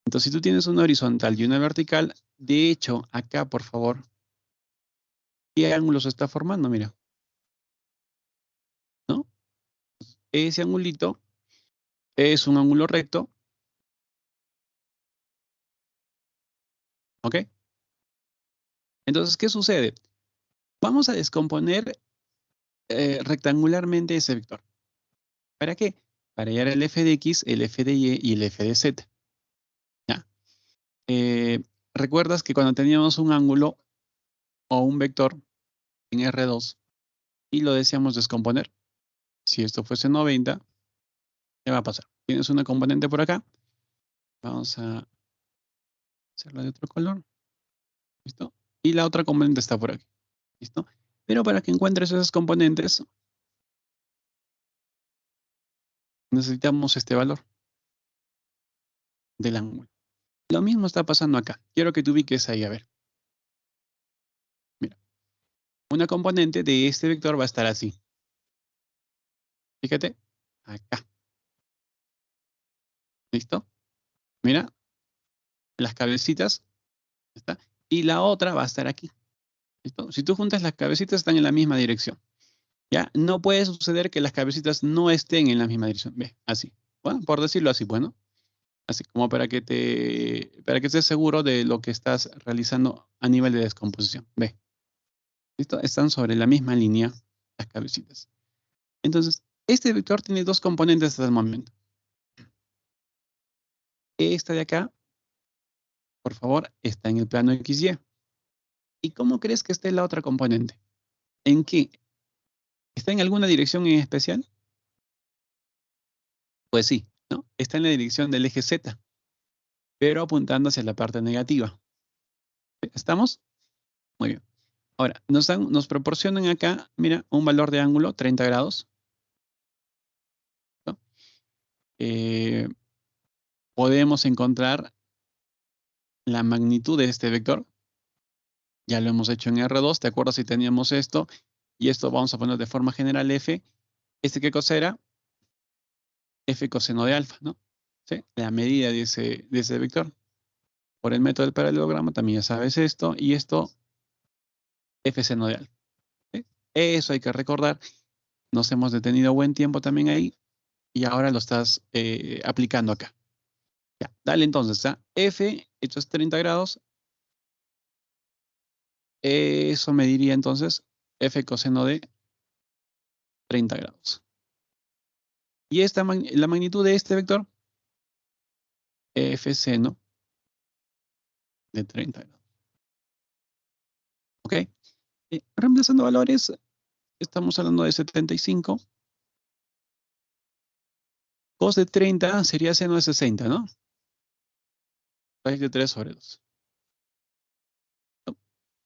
Entonces, si tú tienes una horizontal y una vertical, de hecho, acá, por favor, ¿qué ángulo se está formando? Mira. ¿No? Ese angulito es un ángulo recto. ¿Ok? Entonces, ¿qué sucede? Vamos a descomponer rectangularmente ese vector. ¿Para qué? Para hallar el f de x, el f de y y el f de z. ¿Ya? ¿Recuerdas que cuando teníamos un ángulo o un vector en R2 y lo deseamos descomponer? Si esto fuese 90, ¿qué va a pasar? Tienes una componente por acá. Vamos a hacerla de otro color. ¿Listo? Y la otra componente está por aquí. ¿Listo? Pero para que encuentres esas componentes, necesitamos este valor del ángulo. Lo mismo está pasando acá. Quiero que te ubiques ahí, a ver. Mira, una componente de este vector va a estar así. Fíjate, acá. ¿Listo? Mira, las cabecitas, ¿está? Y la otra va a estar aquí. ¿Listo? Si tú juntas las cabecitas, están en la misma dirección. ¿Ya? No puede suceder que las cabecitas no estén en la misma dirección. Ve, así. Bueno, por decirlo así, bueno. Así como para que estés seguro de lo que estás realizando a nivel de descomposición. Ve. ¿Listo? Están sobre la misma línea las cabecitas. Entonces, este vector tiene dos componentes hasta el momento. Esta de acá, por favor, está en el plano XY. ¿Y cómo crees que esté la otra componente? ¿En qué? ¿Está en alguna dirección en especial? Pues sí, ¿no? Está en la dirección del eje Z, pero apuntando hacia la parte negativa. ¿Estamos? Muy bien. Ahora, nos proporcionan acá, mira, un valor de ángulo, 30 grados. ¿No? Podemos encontrar la magnitud de este vector. Ya lo hemos hecho en R2, ¿te acuerdas si teníamos esto? Y esto vamos a poner de forma general F. ¿Este qué cosa era? F coseno de alfa, ¿no? ¿Sí? La medida de ese vector. Por el método del paralelogramo también ya sabes esto. Y esto, F seno de alfa. ¿Sí? Eso hay que recordar. Nos hemos detenido buen tiempo también ahí. Y ahora lo estás aplicando acá. Ya, dale entonces, ¿ah? F, esto es 30 grados. Eso me diría entonces F coseno de 30 grados. Y la magnitud de este vector, F seno de 30 grados. ¿Ok? Reemplazando valores, estamos hablando de 75. Cos de 30 sería seno de 60, ¿no? Raíz de 3 sobre 2.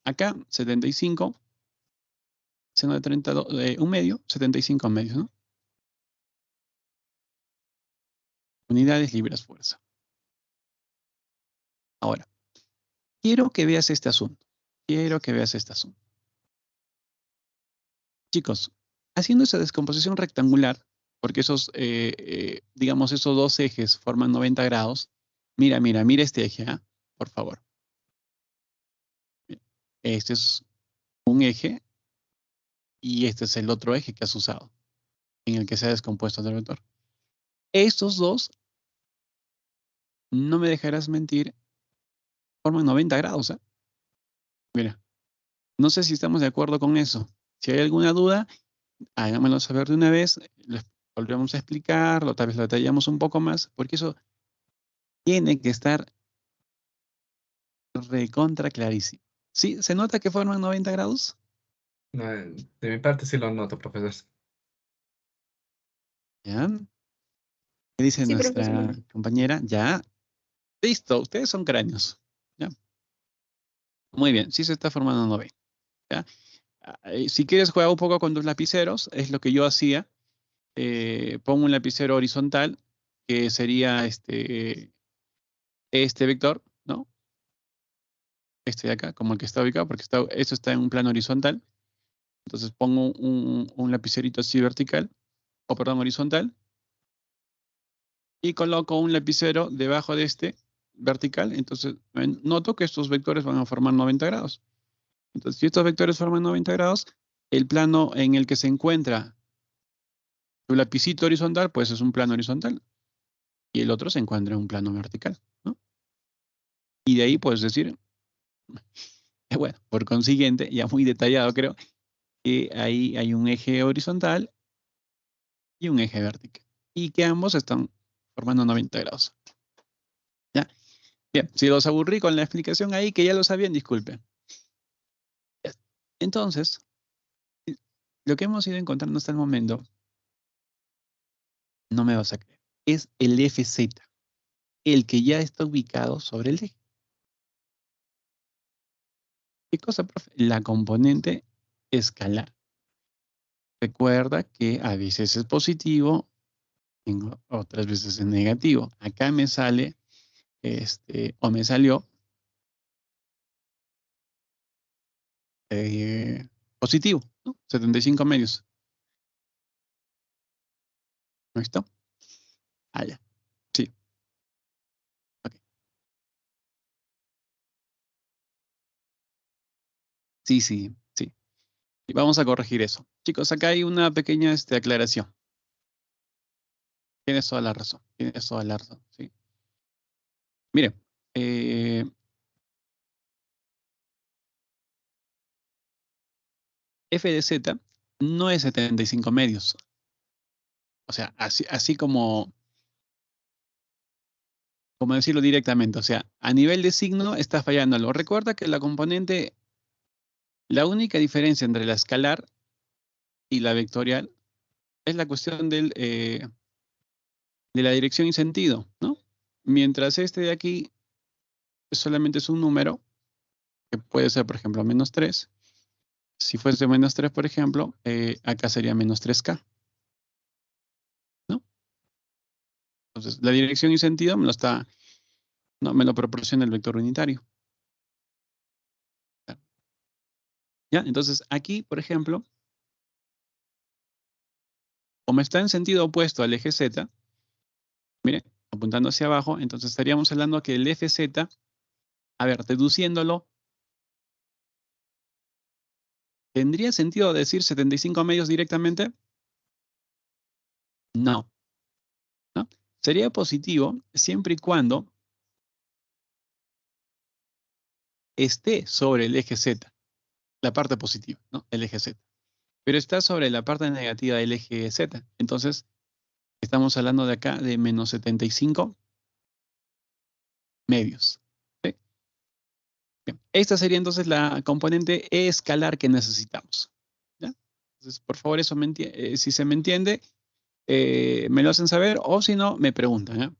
Acá, 75. Seno de 32, un medio, 75 medios, ¿no? Unidades libras fuerza. Ahora, quiero que veas este asunto. Quiero que veas este asunto. Chicos, haciendo esa descomposición rectangular, porque esos, digamos, esos dos ejes forman 90 grados. Mira este eje, ¿ah? Por favor. Este es un eje y este es el otro eje que has usado, en el que se ha descompuesto el vector. Estos dos, no me dejarás mentir, forman 90 grados, ¿eh? Mira, no sé si estamos de acuerdo con eso. Si hay alguna duda, háganmelo saber de una vez, les volvemos a explicarlo, tal vez lo detallamos un poco más, porque eso Tiene que estar recontra clarísimo. ¿Sí? ¿Se nota que forman 90 grados? No, de mi parte sí lo noto, profesor. ¿Ya? ¿Qué dice Sí, profesor. nuestra compañera? Ya. Listo, ustedes son cráneos. ¿Ya? Muy bien, sí se está formando 90. ¿Ya? Si quieres jugar un poco con tus lapiceros, es lo que yo hacía. Pongo un lapicero horizontal, que sería este vector, ¿no? Este de acá, como el que está ubicado, porque esto está en un plano horizontal. Entonces pongo un lapicerito así vertical, o perdón, horizontal, y coloco un lapicero debajo de este vertical. Entonces noto que estos vectores van a formar 90 grados. Entonces, si estos vectores forman 90 grados, el plano en el que se encuentra tu lapicito horizontal, pues es un plano horizontal, y el otro se encuentra en un plano vertical, ¿no? Y de ahí puedes decir, bueno, por consiguiente, ya muy detallado creo, que ahí hay un eje horizontal y un eje vertical, y que ambos están formando 90 grados. ¿Ya? Bien, si los aburrí con la explicación ahí, que ya lo sabían, disculpen. Ya. Entonces, lo que hemos ido encontrando hasta el momento, no me vas a creer, es el FZ, el que ya está ubicado sobre el eje. ¿Qué cosa, profe? La componente escalar. Recuerda que a veces es positivo, otras veces es negativo. Acá me sale, o me salió positivo, ¿no? 75 medios. ¿No está? Ah, ya. Sí. Ok. Sí, sí, sí. Y vamos a corregir eso. Chicos, acá hay una pequeña aclaración. Tienes toda la razón. Tienes toda la razón. ¿Sí? Mire, f de z no es 75 medios. O sea, así como decirlo directamente. O sea, a nivel de signo está fallándolo. Recuerda que la componente, la única diferencia entre la escalar y la vectorial es la cuestión de la dirección y sentido, ¿no? Mientras este de aquí solamente es un número, que puede ser, por ejemplo, -3. Si fuese -3, por ejemplo, acá sería -3K, ¿no? Entonces, la dirección y sentido me lo proporciona el vector unitario. ¿Ya? Entonces, aquí, por ejemplo, como está en sentido opuesto al eje Z, mire, apuntando hacia abajo, entonces estaríamos hablando que el FZ, a ver, deduciéndolo, ¿tendría sentido decir 75 medios directamente? No, ¿no? Sería positivo siempre y cuando esté sobre el eje Z, la parte positiva, ¿no? El eje Z. Pero está sobre la parte negativa del eje Z. Entonces, estamos hablando de acá de -75 medios. ¿Sí? Bien. Esta sería entonces la componente escalar que necesitamos. ¿Ya? Entonces, por favor, eso si se me entiende, me lo hacen saber, o si no, me preguntan. ¿Ya?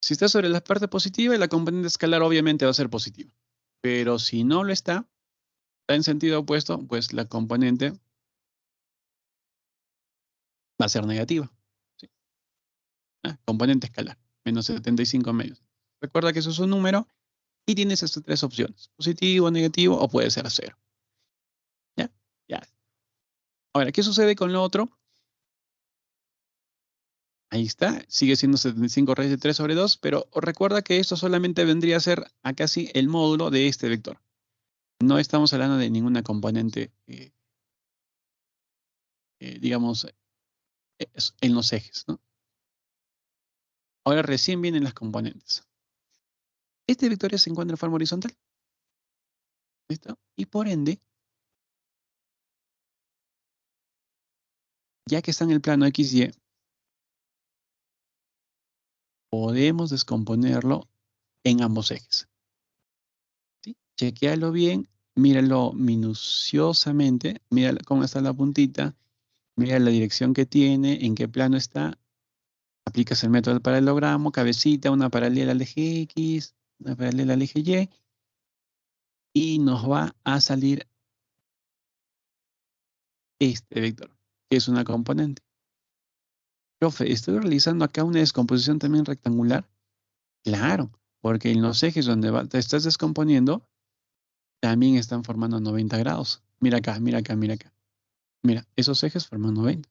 Si está sobre la parte positiva, la componente escalar obviamente va a ser positiva. Pero si no lo está en sentido opuesto, pues la componente va a ser negativa. ¿Sí? Componente escalar, -75 medios. Recuerda que eso es un número y tienes estas tres opciones: positivo, negativo o puede ser 0. ¿Ya? Ya. Ahora, ¿qué sucede con lo otro? Ahí está, sigue siendo 75 raíz de 3 sobre 2, pero recuerda que esto solamente vendría a ser a casi el módulo de este vector. No estamos hablando de ninguna componente, digamos, en los ejes, ¿no? Ahora recién vienen las componentes. Este vector se encuentra en forma horizontal. ¿Listo? Y por ende, ya que está en el plano XY, podemos descomponerlo en ambos ejes. ¿Sí? Chequéalo bien, míralo minuciosamente, mira cómo está la puntita, mira la dirección que tiene, en qué plano está. Aplicas el método del paralelogramo, cabecita, una paralela al eje X, una paralela al eje Y, y nos va a salir este vector, que es una componente. Profe, ¿estoy realizando acá una descomposición también rectangular? Claro, porque en los ejes donde te estás descomponiendo, también están formando 90 grados. Mira acá, mira acá, mira acá. Mira, esos ejes forman 90.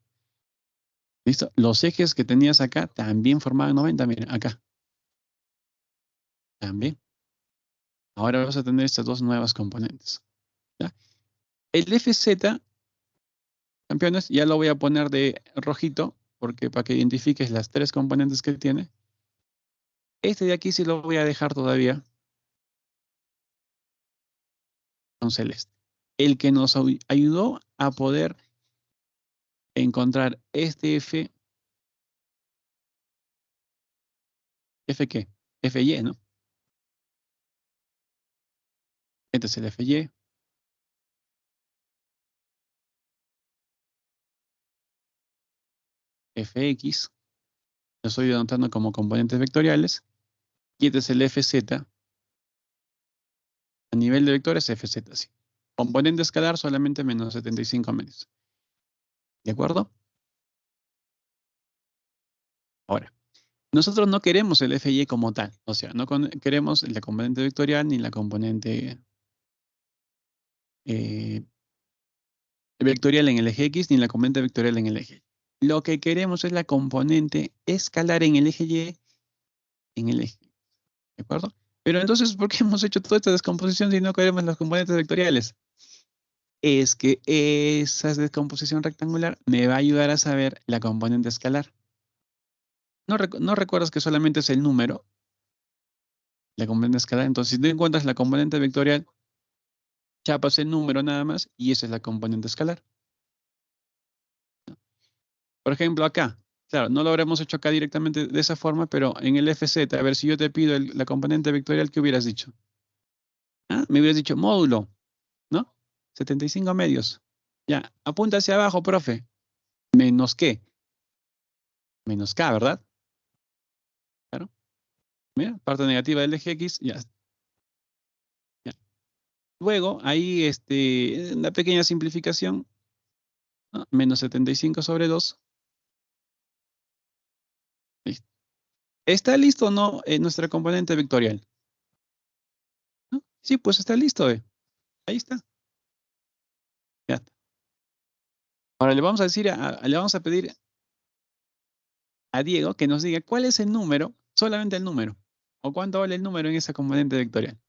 ¿Listo? Los ejes que tenías acá también formaban 90. Mira, acá. También. Ahora vas a tener estas dos nuevas componentes. ¿Ya? El FZ, campeones, ya lo voy a poner de rojito, porque para que identifiques las tres componentes que tiene. Este de aquí sí lo voy a dejar todavía con celeste. El que nos ayudó a poder encontrar este F. ¿F qué? FY, ¿no? Este es el FY. Fx. Lo estoy anotando como componentes vectoriales. Y este es el FZ. A nivel de vectores, FZ, sí. Componente escalar solamente menos 75 medios. ¿De acuerdo? Ahora, nosotros no queremos el FY como tal. O sea, no queremos la componente vectorial ni la componente vectorial en el eje X ni la componente vectorial en el eje Y. Lo que queremos es la componente escalar en el eje Y, en el eje. ¿De acuerdo? Pero entonces, ¿por qué hemos hecho toda esta descomposición si no queremos las componentes vectoriales? Es que esa descomposición rectangular me va a ayudar a saber la componente escalar. ¿No recuerdas que solamente es el número? La componente escalar. Entonces, si tú encuentras la componente vectorial, chapas el número nada más y esa es la componente escalar. Por ejemplo, acá. Claro, no lo habremos hecho acá directamente de esa forma, pero en el FZ, a ver, si yo te pido la componente vectorial, ¿qué hubieras dicho? ¿Ah? Me hubieras dicho módulo, ¿no? 75 medios. Ya, apunta hacia abajo, profe. ¿Menos qué? Menos K, ¿verdad? Claro. Mira, parte negativa del eje X, ya. Ya. Luego, ahí, una pequeña simplificación, ¿no? Menos 75 sobre 2. Listo. ¿Está listo o no nuestra componente vectorial? ¿No? Sí, pues está listo, Ahí está. Ya está. Ahora le vamos a decir, le vamos a pedir a Diego que nos diga cuál es el número, solamente el número, o cuánto vale el número en esa componente vectorial.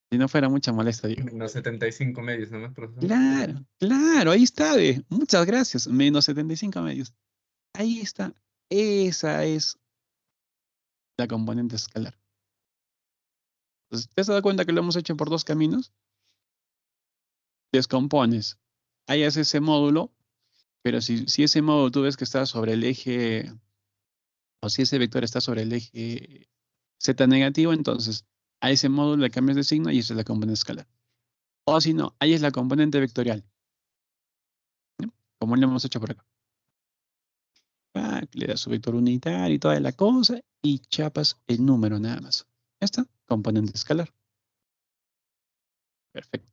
Si no fuera mucha molestia, Diego. Menos 75 medios nomás, profesor. Claro, claro, ahí está, Muchas gracias. Menos 75 medios. Ahí está. Esa es la componente escalar. Entonces, ¿te has dado cuenta que lo hemos hecho por dos caminos? Descompones. Ahí haces ese módulo, pero si ese módulo tú ves que está sobre el eje, o si ese vector está sobre el eje z negativo, entonces a ese módulo le cambias de signo y esa es la componente escalar. O si no, ahí es la componente vectorial. ¿Sí? Como lo hemos hecho por acá. Le das su vector unitario y toda la cosa y chapas el número nada más. Ya está, componente escalar. Perfecto.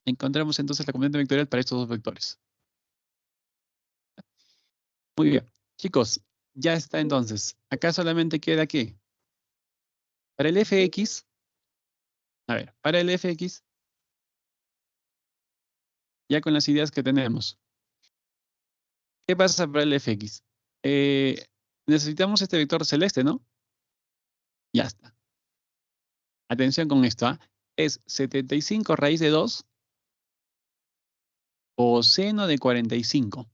Encontramos entonces la componente vectorial para estos dos vectores. Muy bien. Chicos, ya está entonces. Acá solamente queda ¿qué? Para el fx, a ver, para el fx, ya con las ideas que tenemos. ¿Qué pasa para el fx? Necesitamos este vector celeste, ¿no? Ya está. Atención con esto, ¿ah? Es 75 raíz de 2 o seno de 45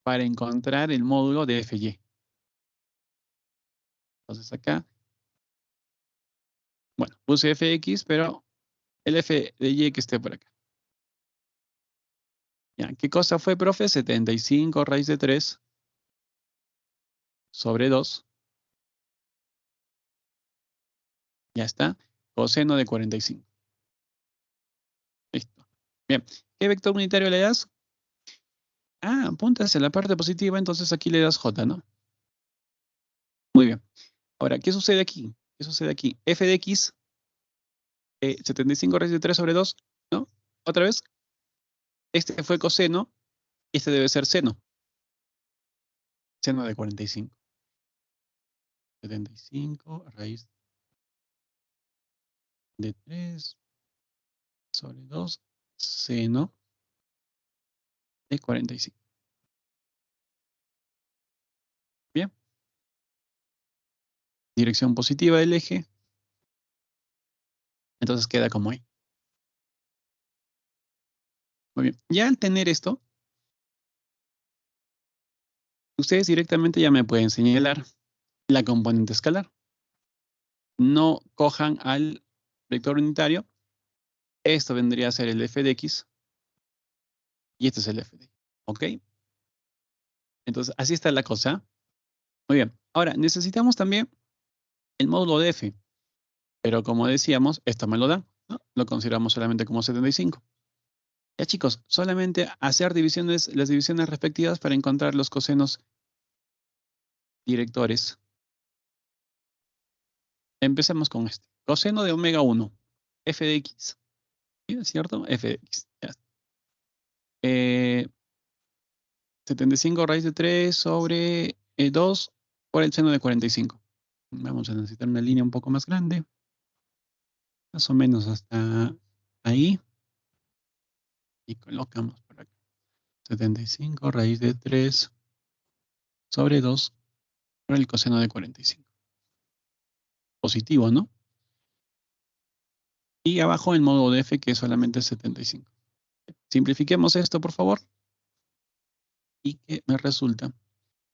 para encontrar el módulo de fy. Entonces acá, bueno, puse fx, pero el f de y que esté por acá. Ya, ¿qué cosa fue, profe? 75 raíz de 3 sobre 2. Ya está. Coseno de 45. Listo. Bien. ¿Qué vector unitario le das? Ah, apuntas en la parte positiva, entonces aquí le das J, ¿no? Muy bien. Ahora, ¿qué sucede aquí? ¿Qué sucede aquí? F de X, 75 raíz de 3 sobre 2, ¿no? Otra vez. Este fue coseno, y este debe ser seno. Seno de 45. 75 raíz de 3 sobre 2, seno de 45. Bien. Dirección positiva del eje. Entonces queda como ahí. Muy bien. Ya al tener esto, ustedes directamente ya me pueden señalar la componente escalar. No cojan al vector unitario. Esto vendría a ser el f de x. Y este es el f de x. ¿Ok? Entonces, así está la cosa. Muy bien. Ahora, necesitamos también el módulo de f. Pero como decíamos, esto me lo da, ¿no? Lo consideramos solamente como 75. Ya chicos, solamente hacer divisiones, las divisiones respectivas para encontrar los cosenos directores. Empecemos con este. Coseno de omega 1, f de x. ¿Sí? ¿Es cierto? F de x. Ya. 75 raíz de 3 sobre 2 por el seno de 45. Vamos a necesitar una línea un poco más grande. Más o menos hasta ahí. Y colocamos por acá. 75 raíz de 3 sobre 2 por el coseno de 45. Positivo, ¿no? Y abajo el módulo de f, que es solamente 75. Simplifiquemos esto, por favor. Y que me resulta.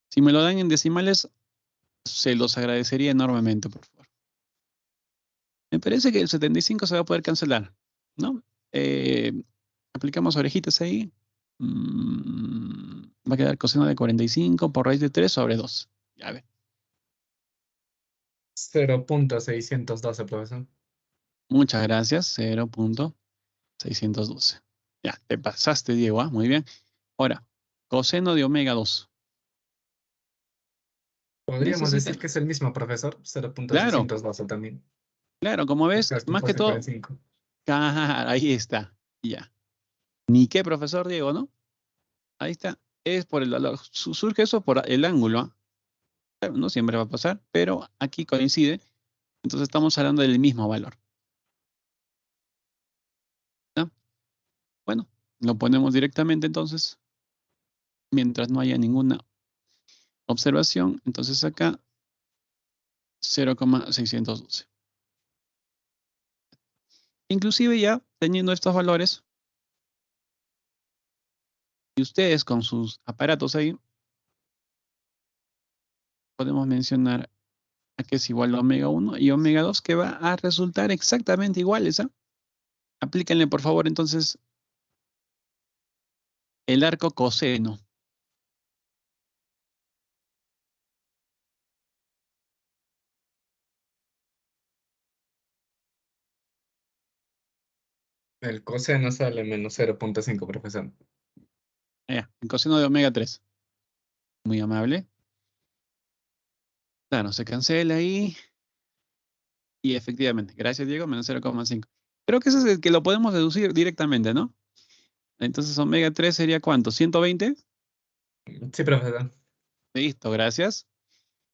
Si me lo dan en decimales, se los agradecería enormemente, por favor. Me parece que el 75 se va a poder cancelar, ¿no? Aplicamos orejitas ahí. Va a quedar coseno de 45 por raíz de 3 sobre 2. Ya ve. 0.612, profesor. Muchas gracias. 0.612. Ya, te pasaste, Diego. ¿Ah? Muy bien. Ahora, coseno de omega 2. Podríamos Necesita. decir que es el mismo, profesor. Claro, 0.612 también. claro, como ves, Buscar más tipo que todo. 45. Ahí está. Ya. Ni qué, profesor Diego, ¿no? Ahí está. Es por el valor. Surge eso por el ángulo. ¿Ah? Claro, no siempre va a pasar, pero aquí coincide. Entonces estamos hablando del mismo valor. ¿No? Bueno, lo ponemos directamente entonces. Mientras no haya ninguna observación. Entonces acá 0,612. Inclusive ya teniendo estos valores, y ustedes con sus aparatos ahí, podemos mencionar a que es igual a omega 1 y omega 2, que va a resultar exactamente iguales. ¿Ah? Aplíquenle, por favor, entonces, el arco coseno. El coseno sale menos 0.5, profesor. El coseno de omega 3. Muy amable. Claro, se cancela ahí. Y efectivamente, gracias Diego, menos 0,5. Creo que ese es el que lo podemos deducir directamente, ¿no? Entonces omega 3 sería ¿cuánto? ¿120? Sí, profesor. Listo, gracias.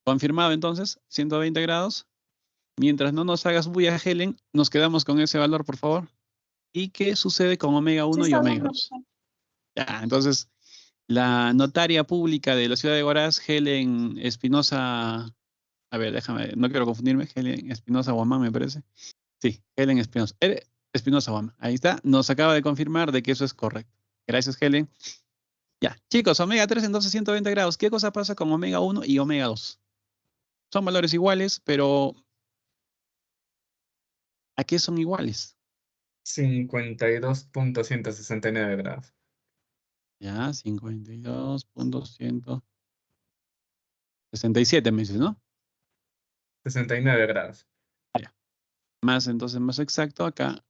Confirmado entonces, 120 grados. Mientras no nos hagas bulla, Helen, nos quedamos con ese valor, por favor. ¿Y qué sucede con omega Sí, 1 y está bien, omega 2? profesor. Ya, entonces, la notaria pública de la ciudad de Huaraz, Helen Espinosa, a ver, déjame, no quiero confundirme, Helen Espinosa Guamán, me parece. Sí, Helen Espinosa. Espinosa Guamán, ahí está, nos acaba de confirmar de que eso es correcto. Gracias, Helen. Ya, chicos, omega 3 entonces 120 grados. ¿Qué cosa pasa con omega 1 y omega 2? Son valores iguales, pero ¿a qué son iguales? 52.169 grados. Ya, 52.167 me dices, ¿no? 69 grados. Más, entonces, más exacto, acá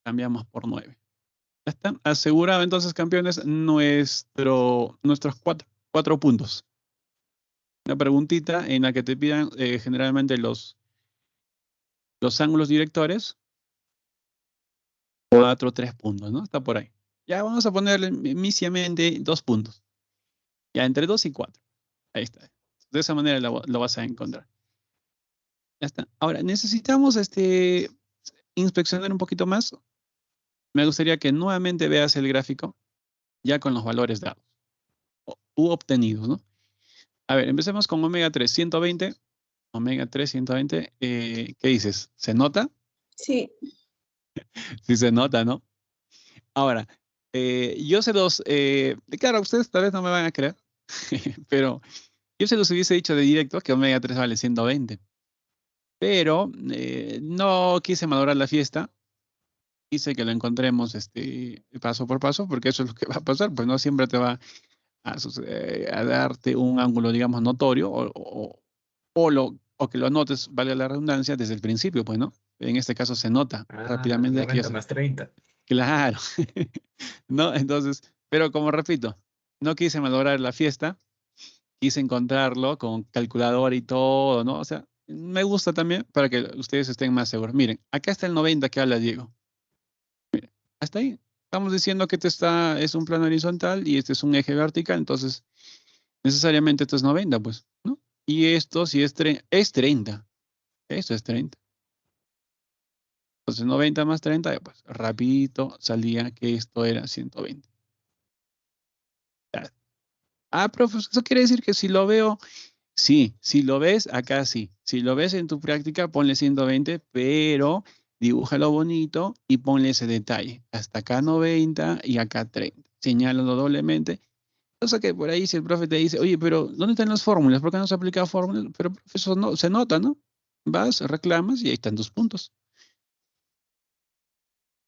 cambiamos por 9. Ya está. Asegurado, entonces, campeones, nuestros cuatro puntos. Una preguntita en la que te pidan generalmente los ángulos directores. 4, 3 puntos, ¿no? Está por ahí. Ya vamos a ponerle misiamente 2 puntos. Ya entre 2 y 4. Ahí está. De esa manera lo vas a encontrar. Ya está. Ahora, necesitamos inspeccionar un poquito más. Me gustaría que nuevamente veas el gráfico ya con los valores dados u obtenidos, ¿no? A ver, empecemos con omega 3, 120. Omega 3, 120. ¿Qué dices? ¿Se nota? Sí, Sí se nota, ¿no? Ahora, yo se los... claro, ustedes tal vez no me van a creer, pero yo se los hubiese dicho de directo que omega 3 vale 120. Pero no quise malograr la fiesta. Quise que lo encontremos paso por paso, porque eso es lo que va a pasar, pues no siempre te va a darte un ángulo, digamos, notorio, o que lo notes, vale la redundancia, desde el principio, pues, ¿no? En este caso se nota Ah, rápidamente que 90 más 30. claro, ¿no? Entonces, pero como repito, no quise malograr la fiesta, quise encontrarlo con calculadora y todo, ¿no? O sea, me gusta también para que ustedes estén más seguros. Miren, acá está el 90 que habla Diego. Hasta ahí. Estamos diciendo que es un plano horizontal y este es un eje vertical, entonces necesariamente esto es 90, pues, ¿no? Y esto si es 30. Esto es 30. Entonces 90 más 30, pues rapidito salía que esto era 120. Ya. Ah, profe, eso quiere decir que si lo veo, sí, si lo ves, acá sí. Si lo ves en tu práctica, ponle 120, pero dibújalo bonito y ponle ese detalle. Hasta acá 90 y acá 30. Señálalo doblemente. Cosa que por ahí si el profe te dice, oye, pero ¿dónde están las fórmulas? ¿Por qué no se aplica fórmulas? Pero profe, eso no, se nota, ¿no? Vas, reclamas y ahí están tus puntos.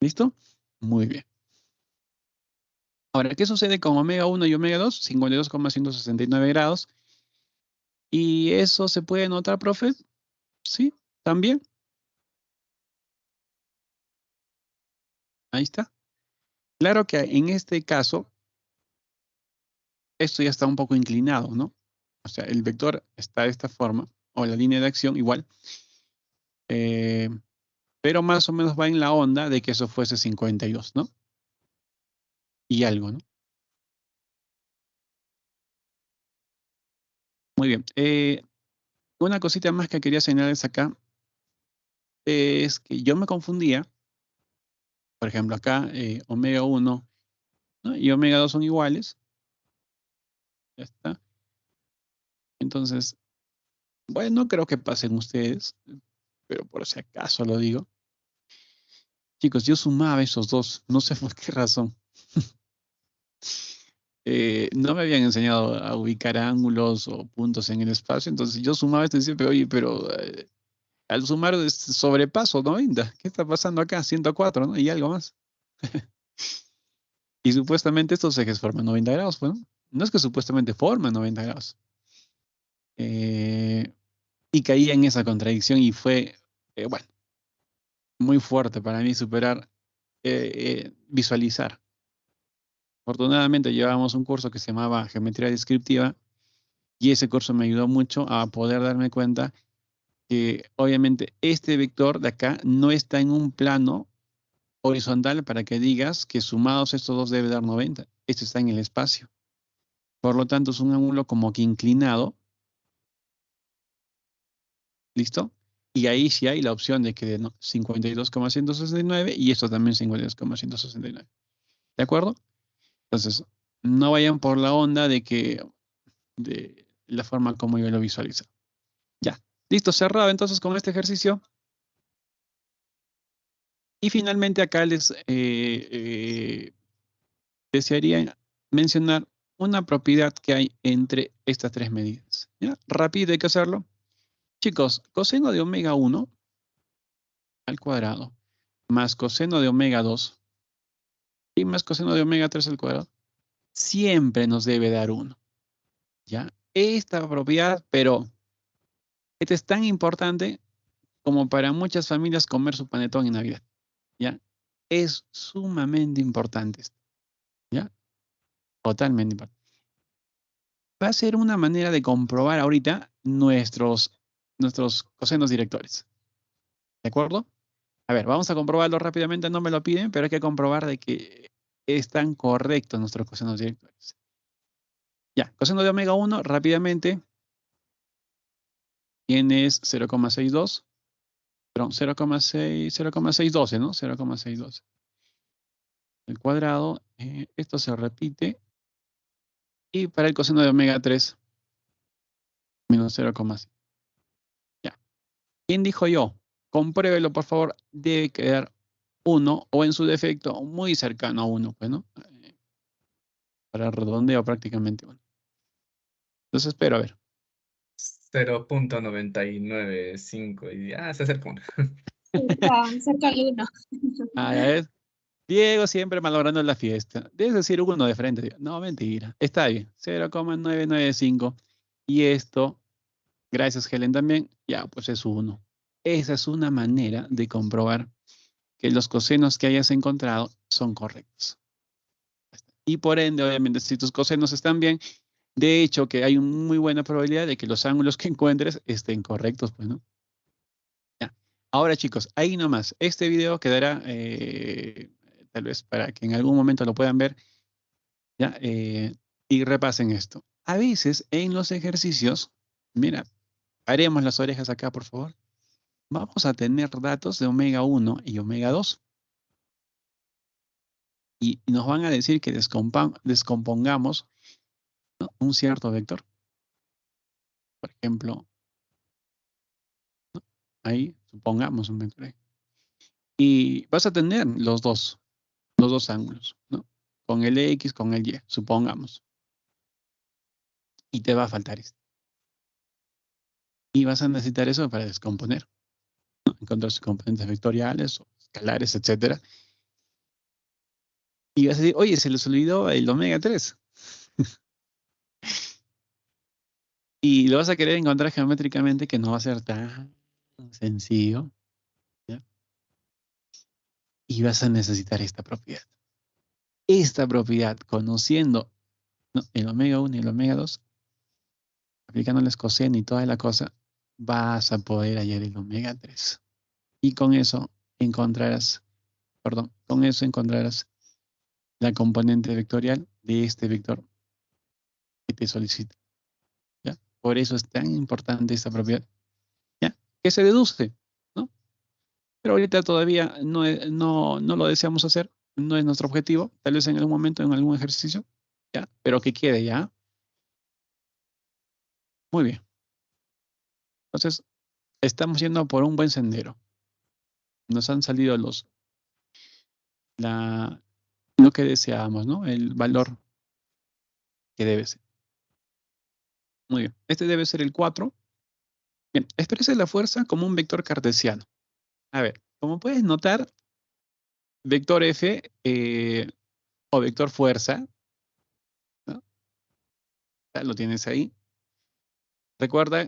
¿Listo? Muy bien. Ahora, ¿qué sucede con omega 1 y omega 2? 52,169 grados. ¿Y eso se puede notar, profe? Sí, también. Ahí está. Claro que en este caso, esto ya está un poco inclinado, ¿no? O sea, el vector está de esta forma, o la línea de acción igual, eh, pero más o menos va en la onda de que eso fuese 52, ¿no? Y algo, ¿no? Muy bien. Una cosita más que quería señalarles acá es que yo me confundía, por ejemplo, acá omega 1, ¿no? Y omega 2 son iguales. Ya está. Entonces, bueno, no creo que pasen ustedes, pero por si acaso lo digo. Chicos, yo sumaba esos dos, no sé por qué razón. No me habían enseñado a ubicar ángulos o puntos en el espacio, entonces yo sumaba esto y decía, pero oye, pero al sumar sobrepaso 90, ¿qué está pasando acá? 104, ¿no? Y algo más. Y supuestamente estos ejes forman 90 grados, bueno, no es que supuestamente forman 90 grados. Y caí en esa contradicción y fue, bueno, muy fuerte para mí superar, visualizar. Afortunadamente llevábamos un curso que se llamaba Geometría Descriptiva y ese curso me ayudó mucho a poder darme cuenta que obviamente este vector de acá no está en un plano horizontal para que digas que sumados estos dos debe dar 90. Esto está en el espacio. Por lo tanto, es un ángulo como que inclinado. ¿Listo? Y ahí sí hay la opción de que de 52,169 y esto también 52,169. ¿De acuerdo? Entonces, no vayan por la onda de la forma como yo lo visualizo. Ya. Listo, cerrado entonces con este ejercicio. Y finalmente acá les desearía mencionar una propiedad que hay entre estas tres medidas. ¿Ya? Rápido hay que hacerlo. Chicos, coseno de omega 1 al cuadrado más coseno de omega 2 Y más coseno de omega 3 al cuadrado siempre nos debe dar 1. ¿Ya? Esta propiedad, pero esta es tan importante como para muchas familias comer su panetón en Navidad. ¿Ya? Es sumamente importante esto. ¿Ya? Totalmente importante. Va a ser una manera de comprobar ahorita nuestros cosenos directores. ¿De acuerdo? A ver, vamos a comprobarlo rápidamente, no me lo piden, pero hay que comprobar de que están correctos nuestros cosenos directores. Ya, coseno de omega 1, rápidamente, tienes 0,62, perdón, 0,612, ¿no? 0,612. El cuadrado, esto se repite, y para el coseno de omega 3, menos 0,6. Ya. ¿Quién dijo yo? Compruébelo, por favor, debe quedar 1, o en su defecto, muy cercano a 1, pues, ¿no? Para redondeo prácticamente 1. Entonces, espero, a ver. 0.995 y se acerca uno. Cerca del 1. A ver. Diego siempre malogrando la fiesta. Debes decir 1 de frente. Diego. No, mentira. Está bien. 0,995. Y esto, gracias Helen también, ya pues es 1. Esa es una manera de comprobar que los cosenos que hayas encontrado son correctos. Y por ende, obviamente, si tus cosenos están bien, de hecho que hay una muy buena probabilidad de que los ángulos que encuentres estén correctos, pues, ¿no? Ya. Ahora, chicos, ahí nomás. Este video quedará, tal vez para que en algún momento lo puedan ver, ¿ya? Y repasen esto. A veces en los ejercicios, mira, haremos las orejas acá, por favor. Vamos a tener datos de omega 1 y omega 2. Y nos van a decir que descompongamos, ¿no? Un cierto vector. Por ejemplo, ¿no? Ahí, supongamos un vector ahí. Y vas a tener los dos ángulos, ¿no? Con el X, con el Y, supongamos. Y te va a faltar esto. Y vas a necesitar eso para descomponer, ¿no? Encontrar sus componentes vectoriales o escalares, etcétera. Y vas a decir, oye, se les olvidó el omega 3. Y lo vas a querer encontrar geométricamente, que no va a ser tan sencillo, ¿ya? Y vas a necesitar esta propiedad. Esta propiedad, conociendo, ¿no? El omega 1 y el omega 2, aplicándoles coseno y toda la cosa, vas a poder hallar el omega 3. Y con eso encontrarás la componente vectorial de este vector que te solicita, ¿ya? Por eso es tan importante esta propiedad, ¿ya? Que se deduce, ¿no? Pero ahorita todavía no lo deseamos hacer, no es nuestro objetivo, tal vez en algún momento, en algún ejercicio, ¿ya? Pero que quede, ¿ya? Muy bien. Entonces, estamos yendo por un buen sendero. Nos han salido lo que deseábamos, ¿no? El valor que debe ser. Muy bien. Este debe ser el 4. Bien, expresa la fuerza como un vector cartesiano. A ver, como puedes notar, vector F o vector fuerza, ¿no? Ya lo tienes ahí. Recuerda,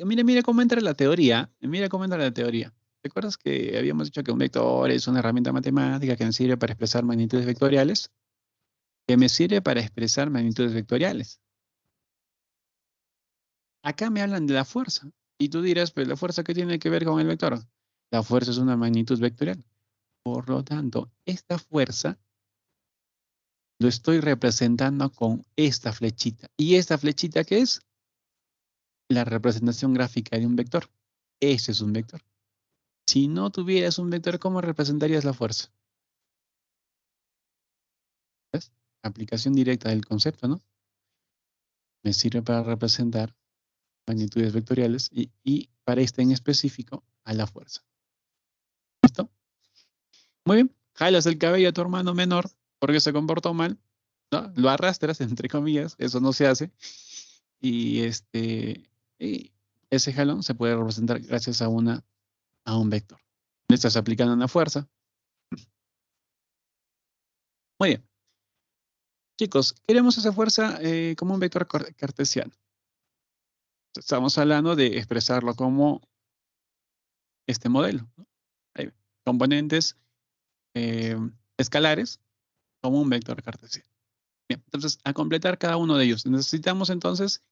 mira cómo entra la teoría. Mira cómo entra la teoría. ¿Recuerdas que habíamos dicho que un vector es una herramienta matemática que me sirve para expresar magnitudes vectoriales? Que me sirve para expresar magnitudes vectoriales. Acá me hablan de la fuerza. Y tú dirás, pero ¿la fuerza qué tiene que ver con el vector? La fuerza es una magnitud vectorial. Por lo tanto, esta fuerza lo estoy representando con esta flechita. ¿Y esta flechita qué es? La representación gráfica de un vector. Ese es un vector. Si no tuvieras un vector, ¿cómo representarías la fuerza? ¿Ves? Aplicación directa del concepto, ¿no? Me sirve para representar magnitudes vectoriales y para este en específico a la fuerza. ¿Listo? Muy bien. Jalas el cabello a tu hermano menor porque se comportó mal, ¿no? Lo arrastras, entre comillas, eso no se hace. Y ese jalón se puede representar gracias a un vector. Le estás aplicando una fuerza. Muy bien. Chicos, queremos esa fuerza como un vector cartesiano. Estamos hablando de expresarlo como este modelo, ¿no? Ahí, componentes escalares como un vector cartesiano. Bien, entonces, a completar cada uno de ellos, necesitamos entonces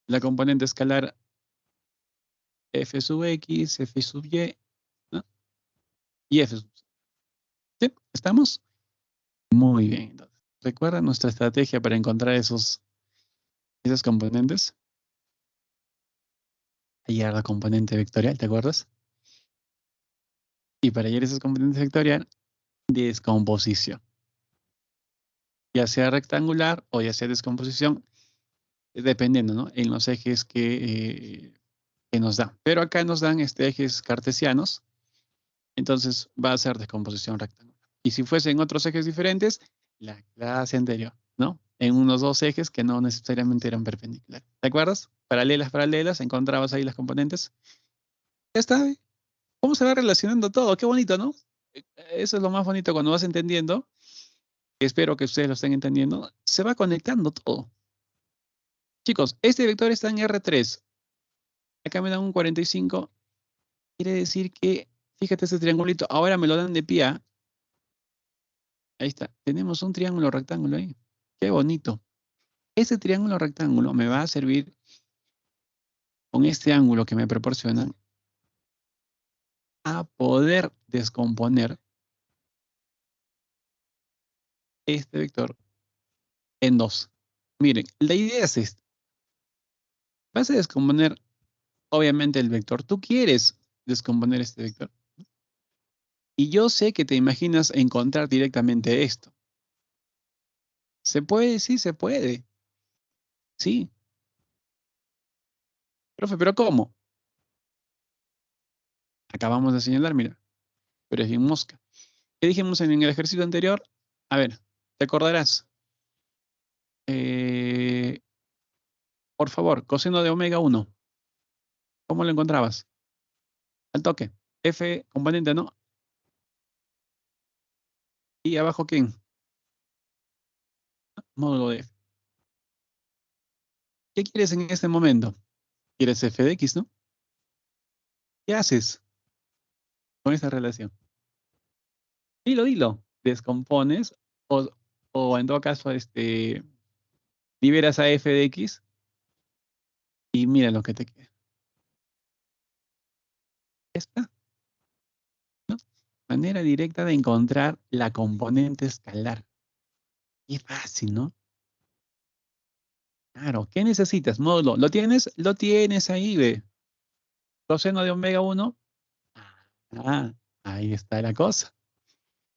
la componente escalar f sub x, f sub y, ¿no? Y f sub z. ¿Sí? ¿Estamos? Muy bien. Entonces, ¿recuerda nuestra estrategia para encontrar esas componentes? Hallar la componente vectorial, ¿te acuerdas? Y para hallar esas componentes vectorial, descomposición. Ya sea rectangular o ya sea descomposición, dependiendo, ¿no? En los ejes que nos dan. Pero acá nos dan ejes cartesianos, entonces va a ser descomposición rectangular. Y si fuesen otros ejes diferentes, la clase anterior, ¿no? En unos dos ejes que no necesariamente eran perpendiculares. ¿Te acuerdas? Paralelas, encontrabas ahí las componentes. Ya está. ¿Cómo se va relacionando todo? Qué bonito, ¿no? Eso es lo más bonito cuando vas entendiendo. Espero que ustedes lo estén entendiendo. Se va conectando todo. Chicos, este vector está en R3. Acá me dan un 45. Quiere decir que, fíjate este triangulito, ahora me lo dan de pie. Ahí está. Tenemos un triángulo rectángulo ahí. Qué bonito. Ese triángulo rectángulo me va a servir con este ángulo que me proporcionan a poder descomponer este vector en dos. Miren, la idea es esta. Vas a descomponer, obviamente, el vector. Tú quieres descomponer este vector. Y yo sé que te imaginas encontrar directamente esto. ¿Se puede? Sí, se puede. Sí. Profe, ¿pero cómo? Acabamos de señalar, mira. Pero es bien mosca. ¿Qué dijimos en el ejercicio anterior? A ver, te acordarás. Por favor, coseno de omega 1. ¿Cómo lo encontrabas? Al toque. F componente, ¿no? ¿Y abajo quién? Módulo de F. ¿Qué quieres en este momento? ¿Quieres f de x, no? ¿Qué haces con esta relación? Dilo. Descompones o en todo caso, liberas a f de x y mira lo que te queda. Esta, ¿no? Manera directa de encontrar la componente escalar. Qué fácil, ¿no? Claro, ¿qué necesitas? Módulo. ¿Lo tienes? Lo tienes ahí, ve. Coseno de omega 1. Ah, ahí está la cosa.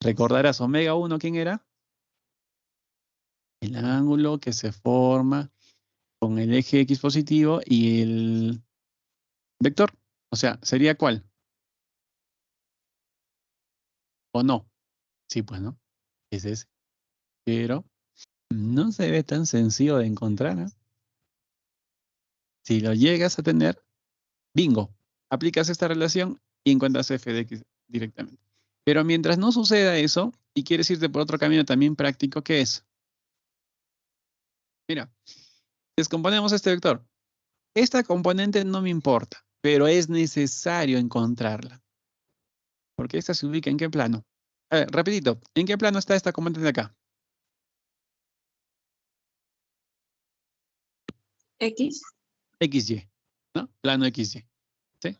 Recordarás omega 1, ¿quién era? El ángulo que se forma con el eje X positivo y el vector. O sea, ¿sería cuál? ¿O no? Sí, pues, ¿no? Es ese. Pero no se ve tan sencillo de encontrar, ¿eh? Si lo llegas a tener, bingo. Aplicas esta relación y encuentras f de x directamente. Pero mientras no suceda eso y quieres irte por otro camino también práctico, ¿qué es? Mira, descomponemos este vector. Esta componente no me importa, pero es necesario encontrarla. Porque esta se ubica ¿en qué plano? A ver, rapidito. ¿En qué plano está esta componente de acá? X. XY, ¿no? Plano XY. ¿Sí?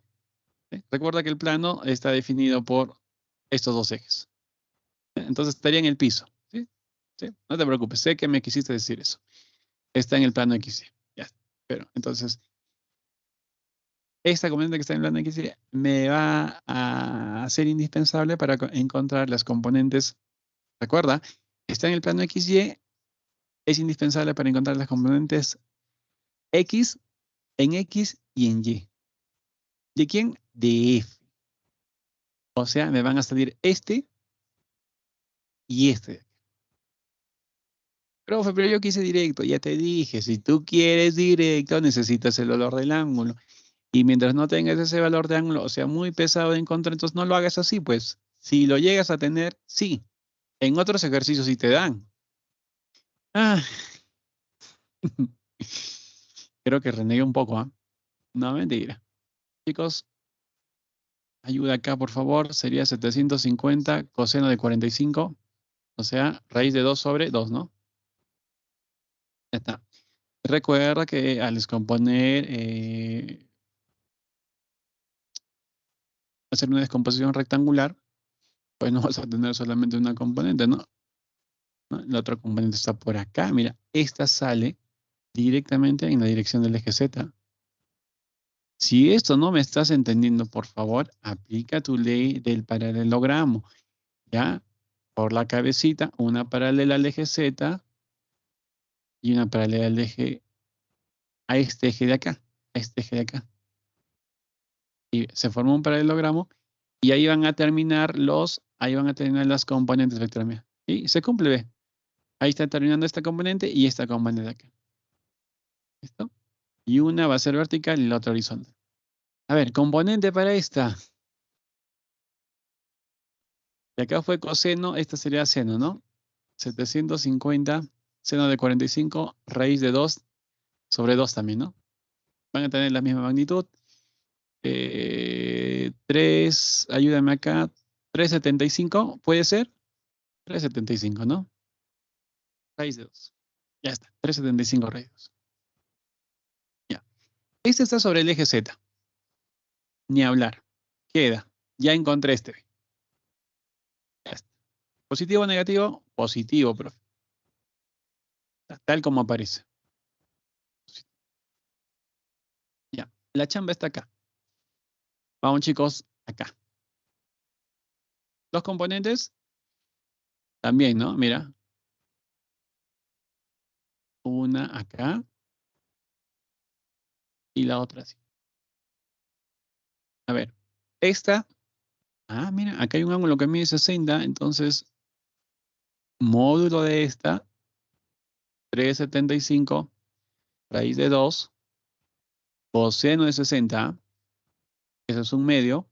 ¿Sí? Recuerda que el plano está definido por estos dos ejes. Entonces estaría en el piso. ¿Sí? ¿Sí? No te preocupes, sé que me quisiste decir eso. Está en el plano XY. Ya. Pero entonces, esta componente que está en el plano XY me va a ser indispensable para encontrar las componentes. Recuerda, está en el plano XY, es indispensable para encontrar las componentes X en X y en Y. ¿De quién? De F. O sea, me van a salir este y este. Profe, pero yo quise directo. Ya te dije, si tú quieres directo, necesitas el valor del ángulo. Y mientras no tengas ese valor de ángulo, o sea, muy pesado de encontrar, entonces no lo hagas así, pues. Si lo llegas a tener, sí. En otros ejercicios sí te dan. Ah. Creo que renegué un poco, ¿ah? No, mentira. Chicos, ayuda acá, por favor. Sería 750 coseno de 45. O sea, raíz de 2 sobre 2, ¿no? Ya está. Recuerda que al descomponer, hacer una descomposición rectangular, pues no vas a tener solamente una componente, ¿no? ¿No? La otra componente está por acá. Mira, esta sale directamente en la dirección del eje Z. Si esto no me estás entendiendo, por favor, aplica tu ley del paralelogramo. ¿Ya? Por la cabecita, una paralela al eje Z y una paralela al eje, a este eje de acá, a este eje de acá. Y se forma un paralelogramo y ahí van a terminar las componentes vectoriales. Y se cumple, ve. Ahí está terminando esta componente y esta componente de acá. ¿Listo? Y una va a ser vertical y la otra horizontal. A ver, componente para esta. De acá fue coseno, esta sería seno, ¿no? 750, seno de 45, raíz de 2 sobre 2 también, ¿no? Van a tener la misma magnitud. 3, ayúdame acá, 375, ¿puede ser? 375, ¿no? Raíz de 2. Ya está, 375 raíz de 2. Ya. Este está sobre el eje Z. Ni hablar. Queda. Ya encontré este. Ya está. ¿Positivo o negativo? Positivo, profe. Tal como aparece. Ya. La chamba está acá. Vamos, chicos, acá. Los componentes también, ¿no? Mira. Una acá y la otra así. A ver, esta. Ah, mira, acá hay un ángulo que mide 60, entonces módulo de esta, 375, raíz de 2, coseno de 60, eso es un medio,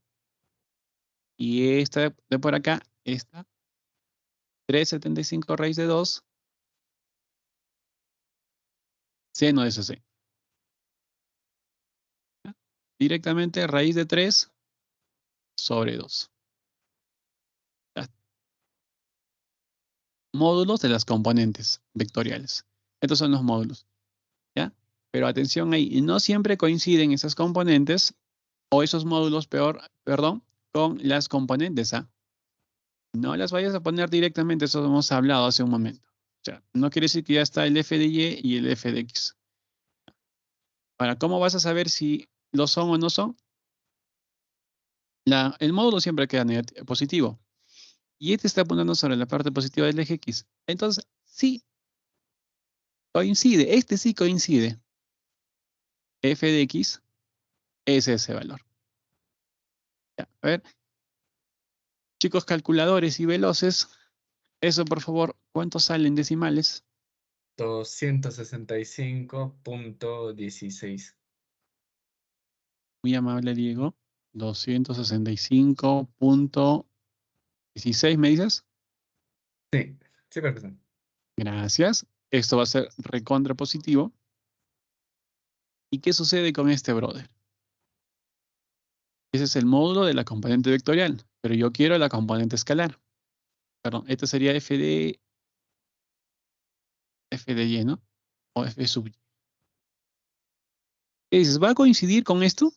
y esta de por acá, esta, 375 raíz de 2, seno de 60. ¿Ya? Directamente raíz de 3 sobre 2. ¿Ya? Módulos de las componentes vectoriales. Estos son los módulos. ¿Ya? Pero atención ahí, no siempre coinciden esas componentes o esos módulos, perdón, con las componentes A. No las vayas a poner directamente, eso hemos hablado hace un momento. O sea, no quiere decir que ya está el f de y y el f de x. Ahora, ¿cómo vas a saber si lo son o no son? El módulo siempre queda positivo. Y este está apuntando sobre la parte positiva del eje x. Entonces, sí, coincide. Este sí coincide. F de x es ese valor. Ya, a ver, chicos calculadores y veloces, eso por favor, ¿cuántos salen decimales? 265.16. Muy amable, Diego. 265.16, ¿me dices? Sí, sí, profesor. Gracias. Esto va a ser recontra positivo. ¿Y qué sucede con este brother? Ese es el módulo de la componente vectorial, pero yo quiero la componente escalar. Perdón, este sería f de y, ¿no? O f sub y. ¿Qué dices? ¿Va a coincidir con esto?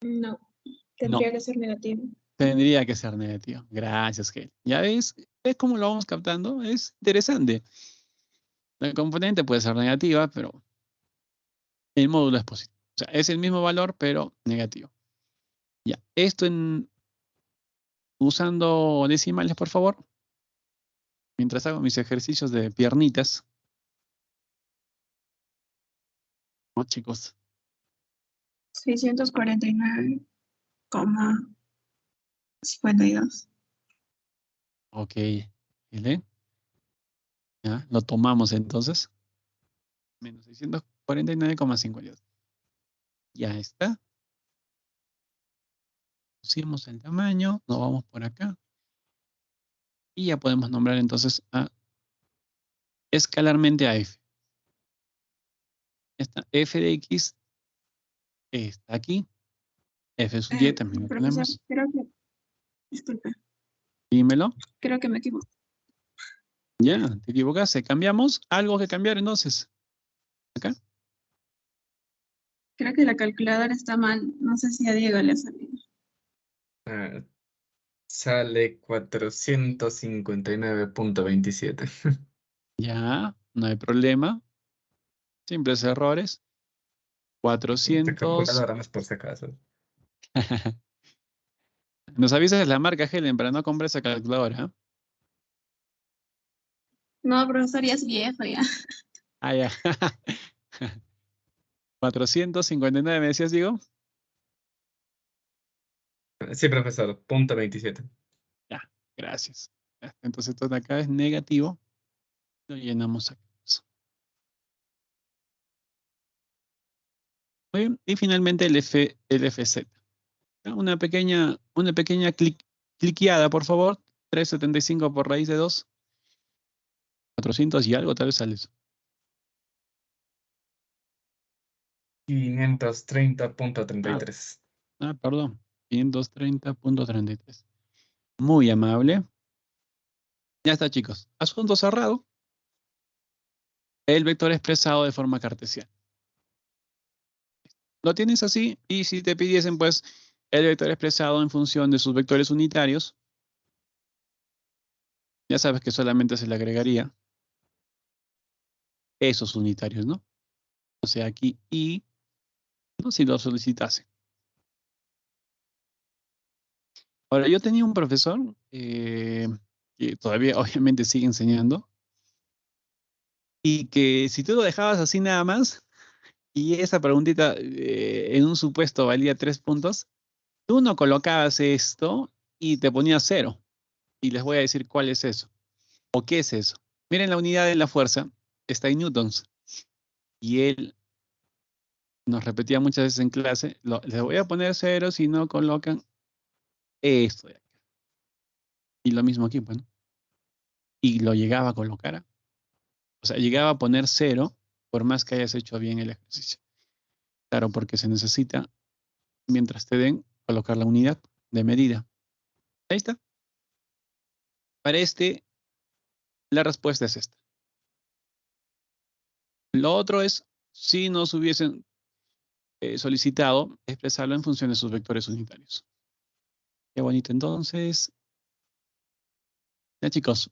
No, No, tendría que ser negativo. tendría que ser negativo. Gracias, Gel. ¿Ya ves? ¿Ves cómo lo vamos captando? Es interesante. La componente puede ser negativa, pero el módulo es positivo. O sea, es el mismo valor, pero negativo. Ya, esto usando decimales, por favor. Mientras hago mis ejercicios de piernitas. No, chicos. 649,52. Ok. ¿Vale? Ya, lo tomamos entonces. Menos 649,52. Ya está. Reducimos el tamaño, nos vamos por acá. Y ya podemos nombrar entonces escalarmente a f. Esta f de x está aquí. F sub y también lo Profesor, tenemos. disculpe, Dímelo. creo que me equivoco. Ya, te equivocaste. Cambiamos. Algo que cambiar entonces. Acá. Creo que la calculadora está mal. No sé si a Diego le ha salido. Ah, sale 459.27. Ya, no hay problema. Simples errores. Esta 400. calculadora no es por si acaso. Nos avisas la marca, Helen, para no comprar esa calculadora. ¿Eh? No, profesor, ya es viejo ya. Ah, ya. 459, ¿me decías, Diego? Sí, profesor, punto 27. Ya, gracias. Ya, entonces todo acá es negativo. Lo llenamos acá. Muy bien. Y finalmente el FZ. ¿Ya? Una pequeña cliqueada, por favor. 375 por raíz de 2. 400 y algo, tal vez sale eso. 530.33. Perdón. 530.33. Muy amable. Ya está, chicos. Asunto cerrado. El vector expresado de forma cartesiana. Lo tienes así, y si te pidiesen, pues, el vector expresado en función de sus vectores unitarios, ya sabes que solamente se le agregaría esos unitarios, ¿no? O sea, aquí y, ¿no? Si lo solicitase. Ahora, yo tenía un profesor que todavía obviamente sigue enseñando, y que si tú lo dejabas así nada más, y esa preguntita en un supuesto valía 3 puntos, tú no colocabas esto y te ponías 0. Y les voy a decir cuál es eso. ¿O qué es eso? Miren, la unidad de la fuerza está en newtons. Y él nos repetía muchas veces en clase, les voy a poner 0 si no colocan esto de acá. Y lo mismo aquí, bueno. Y lo llegaba a colocar. O sea, llegaba a poner 0 por más que hayas hecho bien el ejercicio. Claro, porque se necesita, mientras te den, colocar la unidad de medida. Ahí está. Para la respuesta es esta. Lo otro es, si nos hubiesen solicitado expresarlo en función de sus vectores unitarios. Qué bonito. Entonces, ya chicos,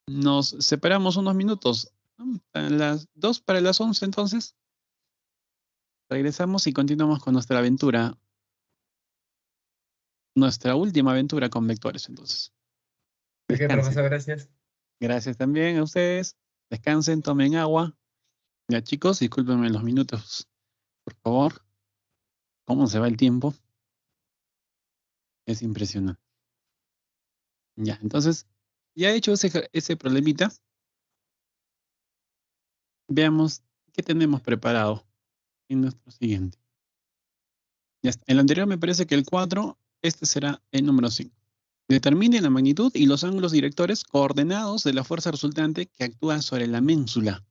nos separamos unos minutos, ¿no? A las 2 para las 11, entonces. Regresamos y continuamos con nuestra aventura. Nuestra última aventura con vectores, entonces. Ok, Descansen. profesor, gracias. Gracias también a ustedes. Descansen, tomen agua. Ya chicos, discúlpenme los minutos, por favor. ¿Cómo se va el tiempo? Es impresionante. Ya, entonces, ya hecho ese problemita, veamos qué tenemos preparado en nuestro siguiente. Ya está. El anterior me parece que el 4, este será el número 5. Determine la magnitud y los ángulos directores coordenados de la fuerza resultante que actúa sobre la ménsula.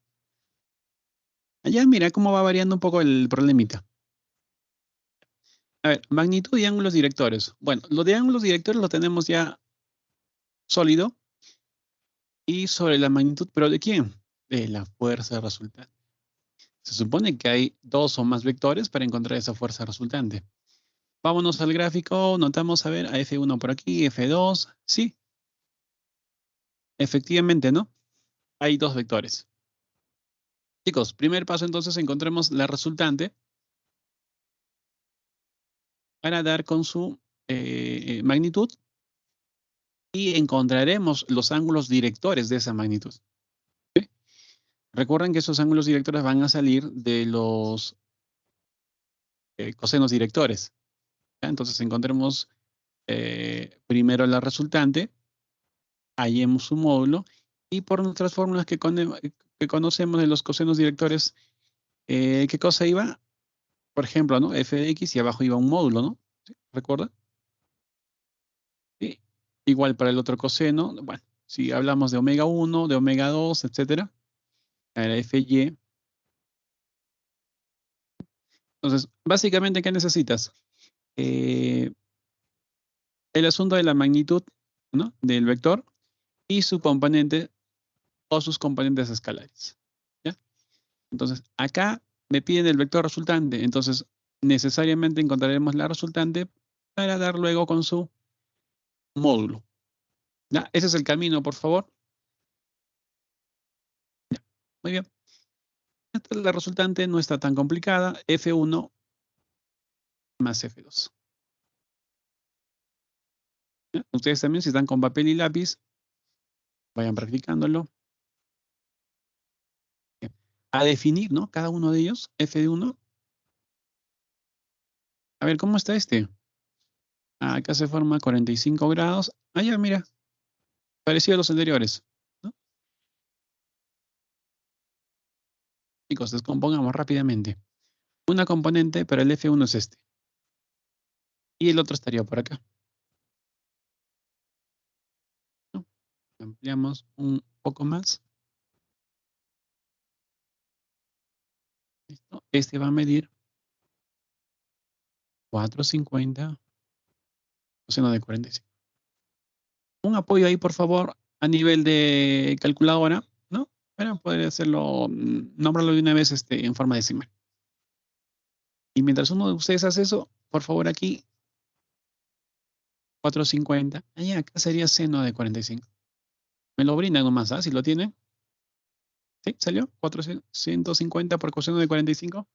Allá mira cómo va variando un poco el problemita. A ver, magnitud y ángulos directores. Bueno, lo de ángulos directores lo tenemos ya sólido. Y sobre la magnitud, ¿pero de quién? De la fuerza resultante. Se supone que hay 2 o más vectores para encontrar esa fuerza resultante. Vámonos al gráfico, notamos, a ver, a F1 por aquí, F2, sí. Efectivamente, ¿no? Hay 2 vectores. Chicos, primer paso entonces, encontremos la resultante para dar con su magnitud y encontraremos los ángulos directores de esa magnitud. ¿Sí? Recuerden que esos ángulos directores van a salir de los cosenos directores. ¿Ya? Entonces encontremos primero la resultante, hallemos su módulo y por nuestras fórmulas que conocemos de los cosenos directores, ¿qué cosa iba? Por ejemplo, ¿no? F de X y abajo iba un módulo, ¿no? ¿Sí? ¿Recuerda? Igual para el otro coseno. Bueno, si hablamos de omega 1, de omega 2, etcétera. Era FY. Entonces, básicamente, ¿qué necesitas? El asunto de la magnitud, ¿no?, del vector y su componente o sus componentes escalares. ¿Ya? Entonces, acá me piden el vector resultante. Entonces, necesariamente encontraremos la resultante para dar luego con su módulo. ¿Ya? Ese es el camino, por favor. Ya. Muy bien. La resultante no está tan complicada. F1 más F2. ¿Ya? Ustedes también, si están con papel y lápiz, vayan practicándolo. Bien. A definir, ¿no?, cada uno de ellos. F1. A ver, ¿cómo está este? Acá se forma 45 grados. Ah, ya, mira. Parecido a los anteriores, ¿no? Chicos, descompongamos rápidamente. Una componente para el F1 es este. Y el otro estaría por acá, ¿no? Ampliamos un poco más. ¿Listo? Este va a medir 450 coseno de 45. Un apoyo ahí, por favor, a nivel de calculadora, ¿no? Pero poder hacerlo, nombrarlo de una vez en forma decimal. Y mientras uno de ustedes hace eso, por favor, aquí 450. Ahí acá sería seno de 45. Me lo brindan nomás, ¿ah? Si lo tienen. ¿Sí? ¿Salió? 450 por coseno de 45.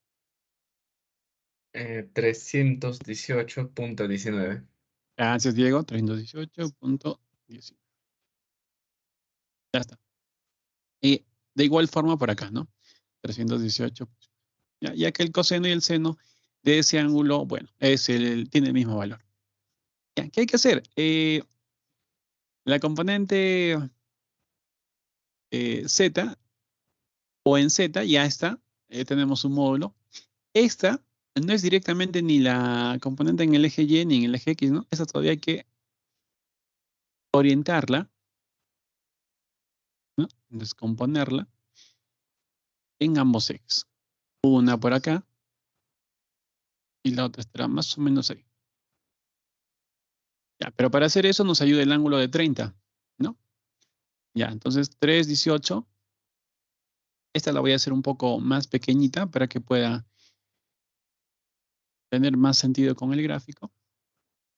318.19. Gracias, Diego. 318.19. Ya está. Y de igual forma por acá, ¿no? 318. Ya que el coseno y el seno de ese ángulo, bueno, tiene el mismo valor. Ya, ¿qué hay que hacer? La componente z o en z ya está. Tenemos un módulo. Esta no es directamente ni la componente en el eje Y ni en el eje X, ¿no? Esta todavía hay que orientarla, ¿no?, descomponerla en ambos ejes. Una por acá y la otra estará más o menos ahí. Ya, pero para hacer eso nos ayuda el ángulo de 30, ¿no? Ya, entonces 318. Esta la voy a hacer un poco más pequeñita para que pueda tener más sentido con el gráfico.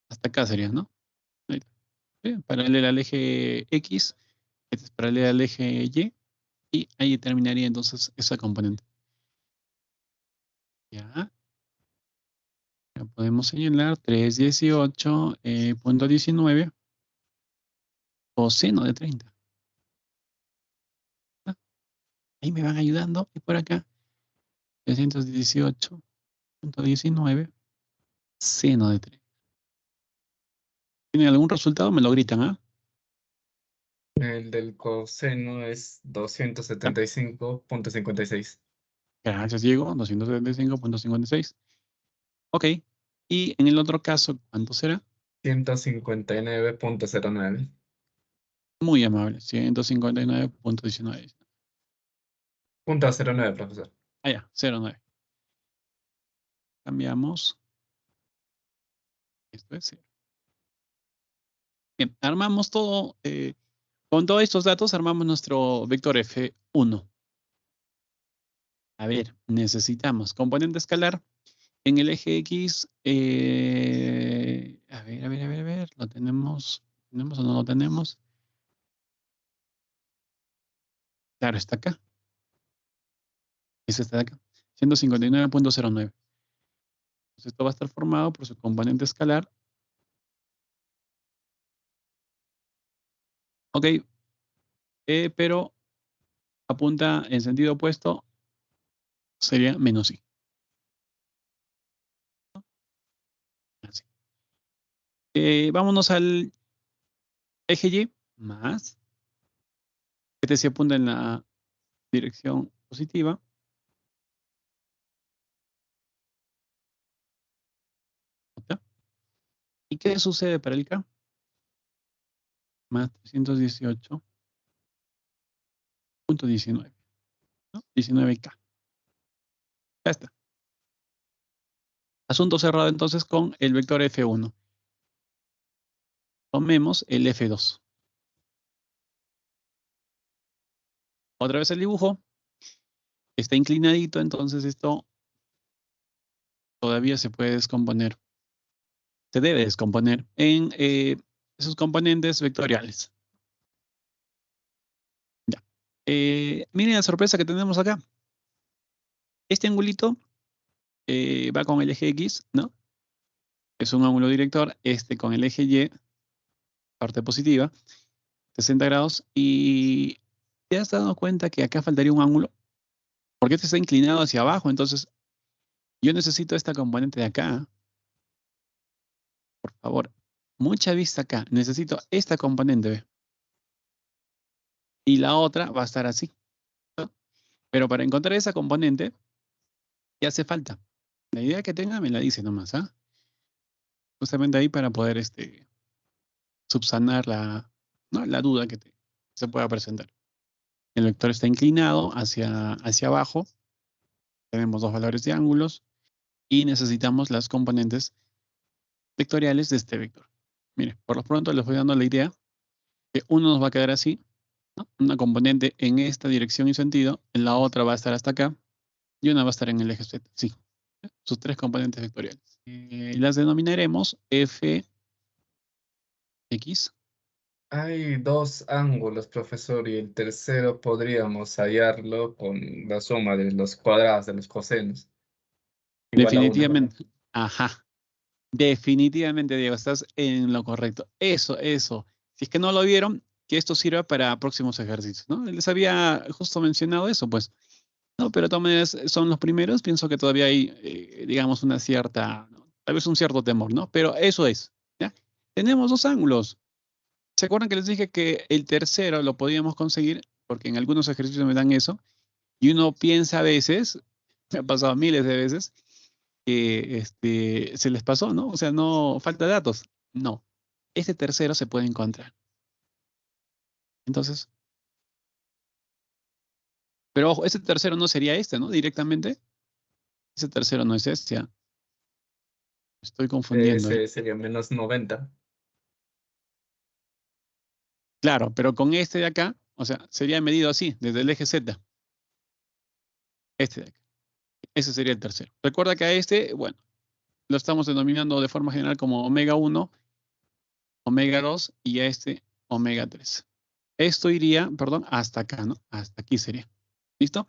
Hasta acá sería, ¿no? Ahí está. Bien, paralela al eje X, este es paralela al eje Y, y ahí terminaría entonces esa componente. Ya. Ya podemos señalar 318.19 coseno de 30. ¿Ah? Ahí me van ayudando. Y por acá, 318.19 seno de 30. ¿Tienen algún resultado? Me lo gritan, ¿ah? El del coseno es 275.56. Gracias, Diego. 275.56. Ok. Y en el otro caso, ¿cuánto será? 159.09. Muy amable. 159.19. Punto 09, profesor. Ah, ya. 0,9. Cambiamos. Esto es 0. Bien. Armamos todo. Con todos estos datos armamos nuestro vector F1. A ver, necesitamos componente escalar en el eje X. A ver. ¿Lo tenemos? ¿Tenemos o no lo tenemos? Claro, está acá. Ese está de acá. 159.09. Entonces esto va a estar formado por su componente escalar. Ok. Pero apunta en sentido opuesto. Sería menos I. Así. Vámonos al eje Y más. Este se apunta en la dirección positiva. ¿Ya? ¿Y qué sucede para el K? más 318.19, ¿no? 19K. Ya está. Asunto cerrado entonces con el vector F1. Tomemos el F2. Otra vez el dibujo. Está inclinadito, entonces esto todavía se puede descomponer. Se debe descomponer en esos componentes vectoriales. Ya. Miren la sorpresa que tenemos acá. Este angulito va con el eje X, ¿no? Es un ángulo director. Este con el eje Y, parte positiva, 60 grados. Y ¿te has dado cuenta que acá faltaría un ángulo? Porque este está inclinado hacia abajo, entonces yo necesito esta componente de acá. Por favor, mucha vista acá. Necesito esta componente, ¿ve? Y la otra va a estar así, ¿no? Pero para encontrar esa componente, ¿qué hace falta? La idea que tenga me la dice nomás, ¿ah? Justamente ahí para poder subsanar ¿no? la duda que se pueda presentar. El vector está inclinado hacia abajo. Tenemos dos valores de ángulos y necesitamos las componentes vectoriales de este vector. Mire, por lo pronto les voy dando la idea que uno nos va a quedar así, ¿no? Una componente en esta dirección y sentido, en la otra va a estar hasta acá y una va a estar en el eje Z. Sí, sus tres componentes vectoriales. Las denominaremos Fx. Hay dos ángulos, profesor, y el tercero podríamos hallarlo con la suma de los cuadrados de los cosenos. Igual a 1. Definitivamente. Ajá. Definitivamente, Diego, estás en lo correcto. Eso. Si es que no lo vieron, que esto sirva para próximos ejercicios, ¿no? Les había justo mencionado eso, pues. No, pero de todas maneras son los primeros. Pienso que todavía hay, digamos, una cierta, ¿no? Tal vez un cierto temor, ¿no? Pero eso es, ¿ya? Tenemos dos ángulos. ¿Se acuerdan que les dije que el tercero lo podíamos conseguir? Porque en algunos ejercicios me dan eso. Y uno piensa a veces, me ha pasado miles de veces, que se les pasó, ¿no? O sea, no falta datos. No. Este tercero se puede encontrar. Entonces, pero ojo, ese tercero no sería este, ¿no? Directamente. Ese tercero no es este. ¿Ah? Estoy confundiendo ahí. Ese sería menos 90. Claro, pero con este de acá, o sea, sería medido así, desde el eje Z. Este de acá. Ese sería el tercero. Recuerda que a este, bueno, lo estamos denominando de forma general como omega 1, omega 2 y a este omega 3. Esto iría, perdón, hasta acá, ¿no? Hasta aquí sería. ¿Listo?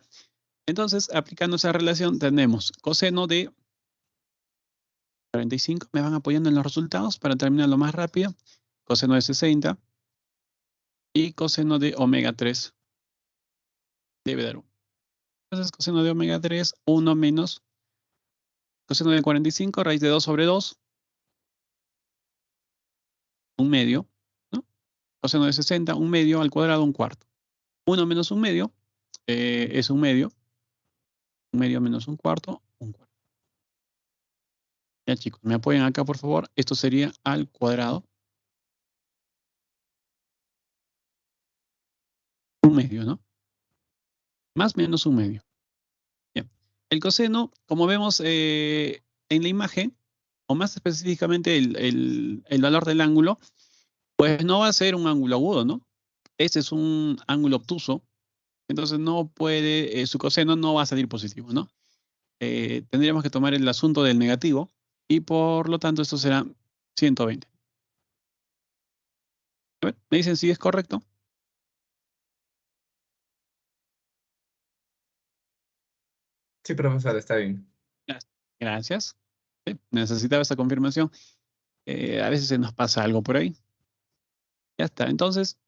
Entonces, aplicando esa relación, tenemos coseno de 45. Me van apoyando en los resultados para terminarlo más rápido. Coseno de 60. Y coseno de omega 3 debe dar 1. Entonces, coseno de omega 3, 1 menos coseno de 45, raíz de 2 sobre 2. Un medio, ¿no? Coseno de 60, un medio al cuadrado, un cuarto. 1 menos un medio es un medio. Un medio menos un cuarto, un cuarto. Ya, chicos, me apoyan acá, por favor. Esto sería al cuadrado. Un medio, ¿no? Más menos un medio. Bien. El coseno, como vemos en la imagen, o más específicamente el valor del ángulo, pues no va a ser un ángulo agudo, ¿no? Este es un ángulo obtuso, entonces no puede, su coseno no va a salir positivo, ¿no? Tendríamos que tomar el asunto del negativo y por lo tanto esto será 120. A ver, me dicen si es correcto. Sí, profesor, está bien. Gracias. Sí, necesitaba esta confirmación. A veces se nos pasa algo por ahí. Ya está. Entonces,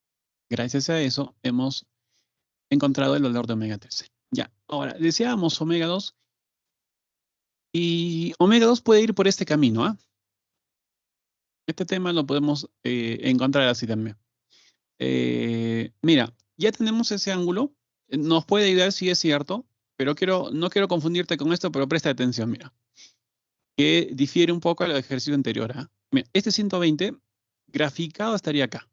gracias a eso, hemos encontrado el valor de omega 3. Ya. Ahora, decíamos omega 2. Y omega 2 puede ir por este camino, ¿ah? Este tema lo podemos encontrar así también. Mira, ya tenemos ese ángulo. Nos puede ayudar si es cierto, pero no quiero confundirte con esto, pero presta atención, mira. Que difiere un poco al ejercicio anterior. ¿Ah? Mira, este 120 graficado estaría acá.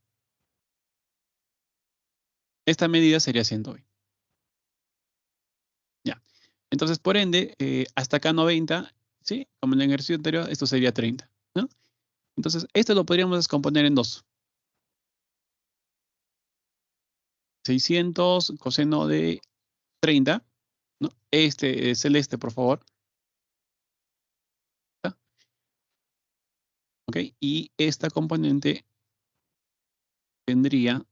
Esta medida sería 120. Ya. Entonces, por ende, hasta acá 90, ¿sí? Como en el ejercicio anterior, esto sería 30, ¿no? Entonces, esto lo podríamos descomponer en dos. 600 coseno de 30, ¿no? Este es celeste, por favor. ¿Está? ¿Ok? Y esta componente tendría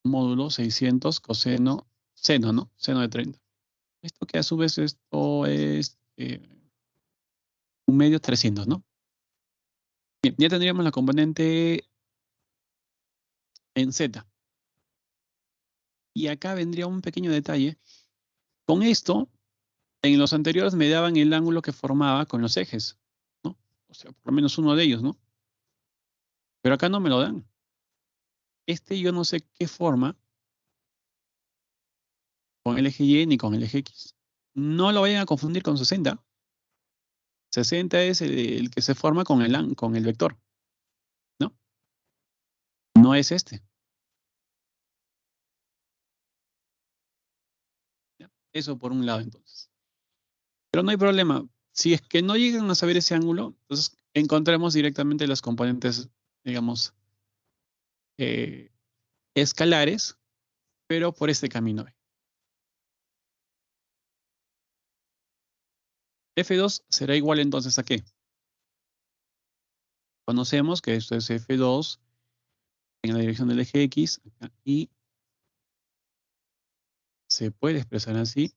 módulo 600 coseno, seno, ¿no? Seno de 30. Esto que a su vez esto es un medio 300, ¿no? Bien, ya tendríamos la componente en Z. Y acá vendría un pequeño detalle. Con esto, en los anteriores me daban el ángulo que formaba con los ejes, ¿no? O sea, por lo menos uno de ellos, ¿no? Pero acá no me lo dan. Este yo no sé qué forma con el eje Y ni con el eje X. No lo vayan a confundir con 60. 60 es el que se forma con el vector, ¿no? No es este. ¿Ya? Eso por un lado, entonces. Pero no hay problema. Si es que no llegan a saber ese ángulo, entonces encontremos directamente las componentes, digamos, escalares, pero por este camino. F2 será igual entonces ¿a qué? Conocemos que esto es F2 en la dirección del eje X y se puede expresar así.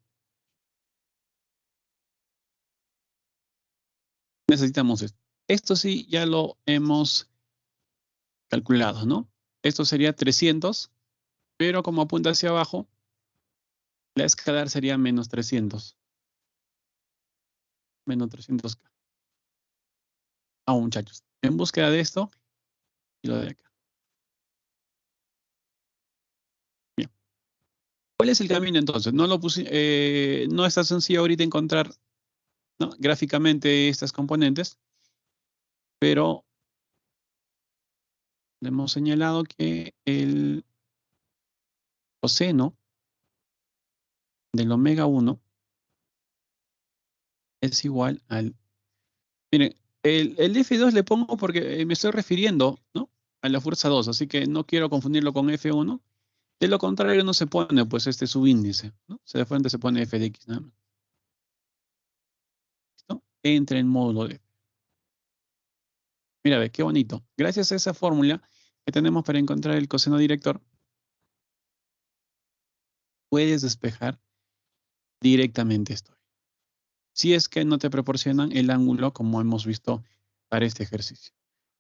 Necesitamos esto. Esto sí ya lo hemos calculado, ¿no? Esto sería 300, pero como apunta hacia abajo, la escalar sería menos 300. Menos 300K. Muchachos. En búsqueda de esto y lo de acá. Bien. ¿Cuál es el camino entonces? No está sencillo ahorita encontrar, ¿no? Gráficamente estas componentes, pero le hemos señalado que el coseno del omega 1 es igual al... Miren, el F2 le pongo porque me estoy refiriendo, ¿no? A la fuerza 2, así que no quiero confundirlo con F1. De lo contrario no se pone pues este subíndice, ¿no? De frente se pone F de X nada más. ¿Listo? Entra en módulo de F. Mira, ve, qué bonito. Gracias a esa fórmula que tenemos para encontrar el coseno director, puedes despejar directamente esto. Si es que no te proporcionan el ángulo como hemos visto para este ejercicio.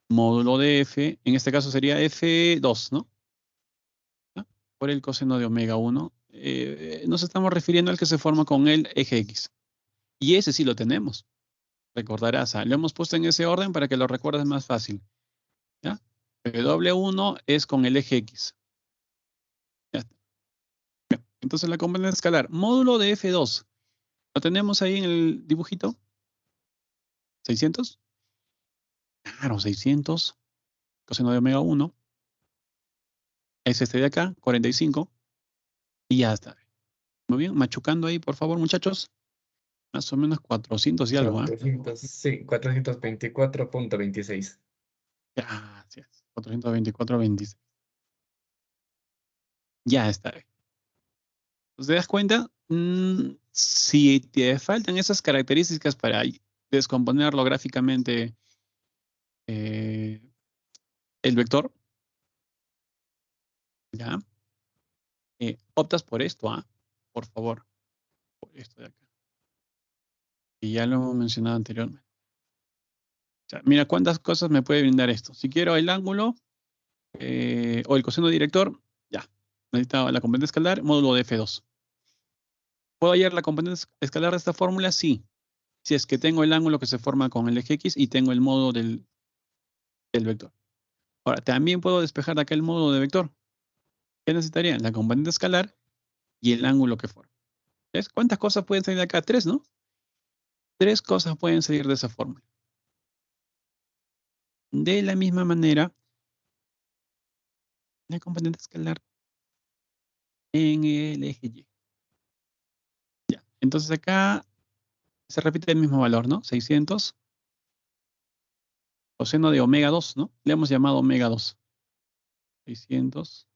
Módulo de F, en este caso sería F2, ¿no? ¿Ah? Por el coseno de omega 1. Nos estamos refiriendo al que se forma con el eje X. Y ese sí lo tenemos. Recordarás, lo hemos puesto en ese orden para que lo recuerdes más fácil. ¿Ya? W1 es con el eje X. Ya está. Bien. Entonces la componente escalar, módulo de F2. ¿Lo tenemos ahí en el dibujito? ¿600? Claro, 600. Coseno de omega 1. Es este de acá, 45. Y ya está. Muy bien, machucando ahí, por favor, muchachos. Más o menos 400 y algo, ¿ah? 400, sí, 424.26. Gracias. 424.26. Ya está. ¿Te das cuenta? Si te faltan esas características para descomponerlo gráficamente el vector, ¿ya? Optas por esto, por favor. Por esto de acá. Y ya lo hemos mencionado anteriormente. O sea, mira cuántas cosas me puede brindar esto. Si quiero el ángulo o el coseno director, ya. Necesito la componente escalar, módulo de F2. ¿Puedo hallar la componente escalar de esta fórmula? Sí. Si es que tengo el ángulo que se forma con el eje X y tengo el módulo del vector. Ahora, también puedo despejar de acá el módulo de vector. ¿Qué necesitaría? La componente escalar y el ángulo que forma. ¿Ves? ¿Cuántas cosas pueden salir de acá? 3, ¿no? 3 cosas pueden salir de esa fórmula. De la misma manera, la componente escalar en el eje Y. Ya. Entonces acá se repite el mismo valor, ¿no? 600 coseno de omega 2, ¿no? Le hemos llamado omega 2. 600.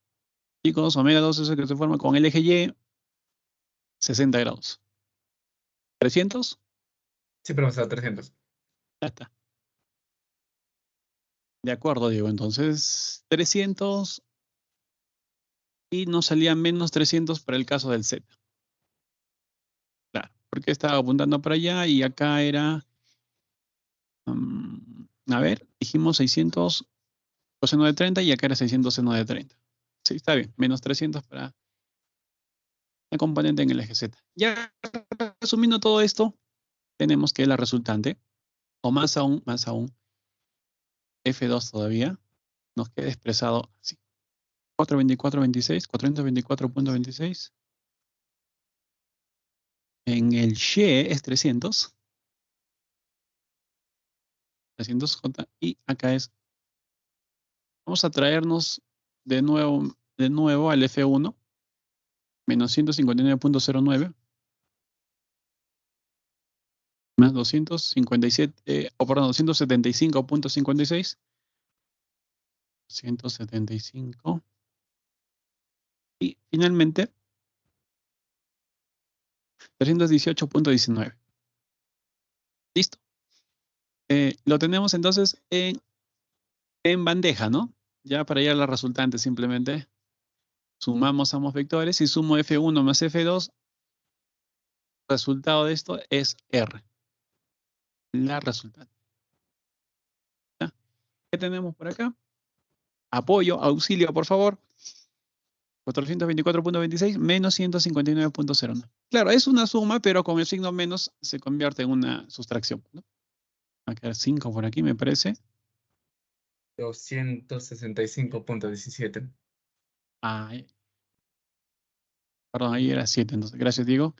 Chicos, omega 2 es el que se forma con el eje Y, 60 grados. 300, Sí, profesor, 300. ya está. De acuerdo, Diego. Entonces, 300 y nos salía menos 300 para el caso del Z. Claro, porque estaba apuntando para allá y acá era, a ver, dijimos 600 coseno de 30 y acá era 600 seno de 30. Sí, está bien, menos 300 para la componente en el eje Z. Ya resumiendo todo esto, tenemos que la resultante, o más aún, F2 todavía, nos queda expresado así. 424.26, 424.26. En el Y es 300. 300J. Y acá es, vamos a traernos de nuevo al F1, menos 159.09, más 257, perdón, 275.56. 175. Y finalmente, 318.19. Listo. Lo tenemos entonces en bandeja, ¿no? Ya para hallar la resultante simplemente sumamos ambos vectores y sumo F1 más F2. Resultado de esto es R. La resultante. ¿Ya? ¿Qué tenemos por acá? Apoyo, auxilio, por favor. 424.26 menos 159.09. Claro, es una suma, pero con el signo menos se convierte en una sustracción, ¿no? Va a quedar 5 por aquí, me parece. 265.17. Ahí, perdón, ahí era 7. Entonces, gracias, Diego.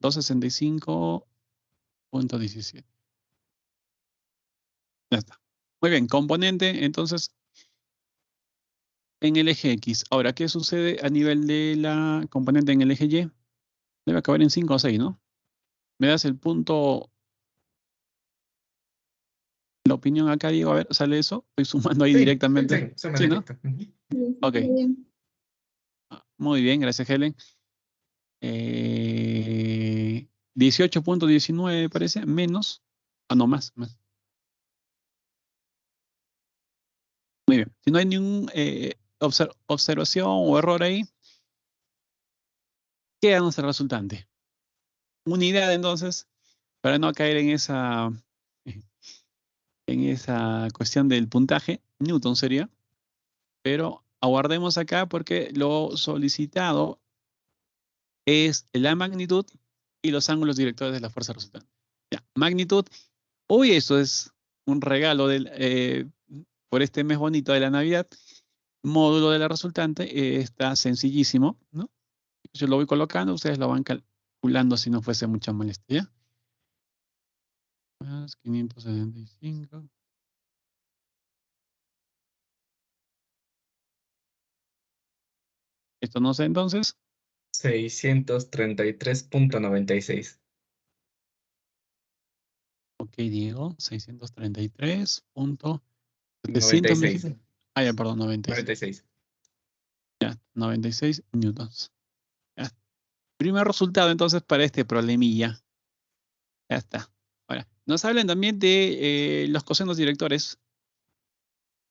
265.17. Ya está. Muy bien, componente, entonces, en el eje X. Ahora, ¿qué sucede a nivel de la componente en el eje Y? Debe acabar en 5 o 6, ¿no? Me das el punto, la opinión acá, Diego. A ver, ¿sale eso? Estoy sumando ahí Sí, directamente. sí, suma Sí, ¿no? directo. Ujú. Ok. Muy bien. Muy bien, gracias, Helen. 18.19 parece, menos. Ah, no, más. Muy bien. Si no hay ninguna observación o error ahí, queda nuestra resultante. Unidad, entonces, para no caer en esa cuestión del puntaje, Newton sería, pero aguardemos acá porque lo solicitado es la magnitud y los ángulos directores de la fuerza resultante. Ya, magnitud. Uy, eso es un regalo por este mes bonito de la Navidad. Módulo de la resultante está sencillísimo, ¿no? Yo lo voy colocando, ustedes lo van calculando si no fuese mucha molestia. Más 575. Esto no sé entonces. 633.96. Ok, Diego, 633.700 me 96. dijiste. Ah, ya, perdón, 96. 96. Ya, 96 newtons. Ya. Primer resultado entonces para este problemilla. Ya está. Ahora, nos hablan también de los cosenos directores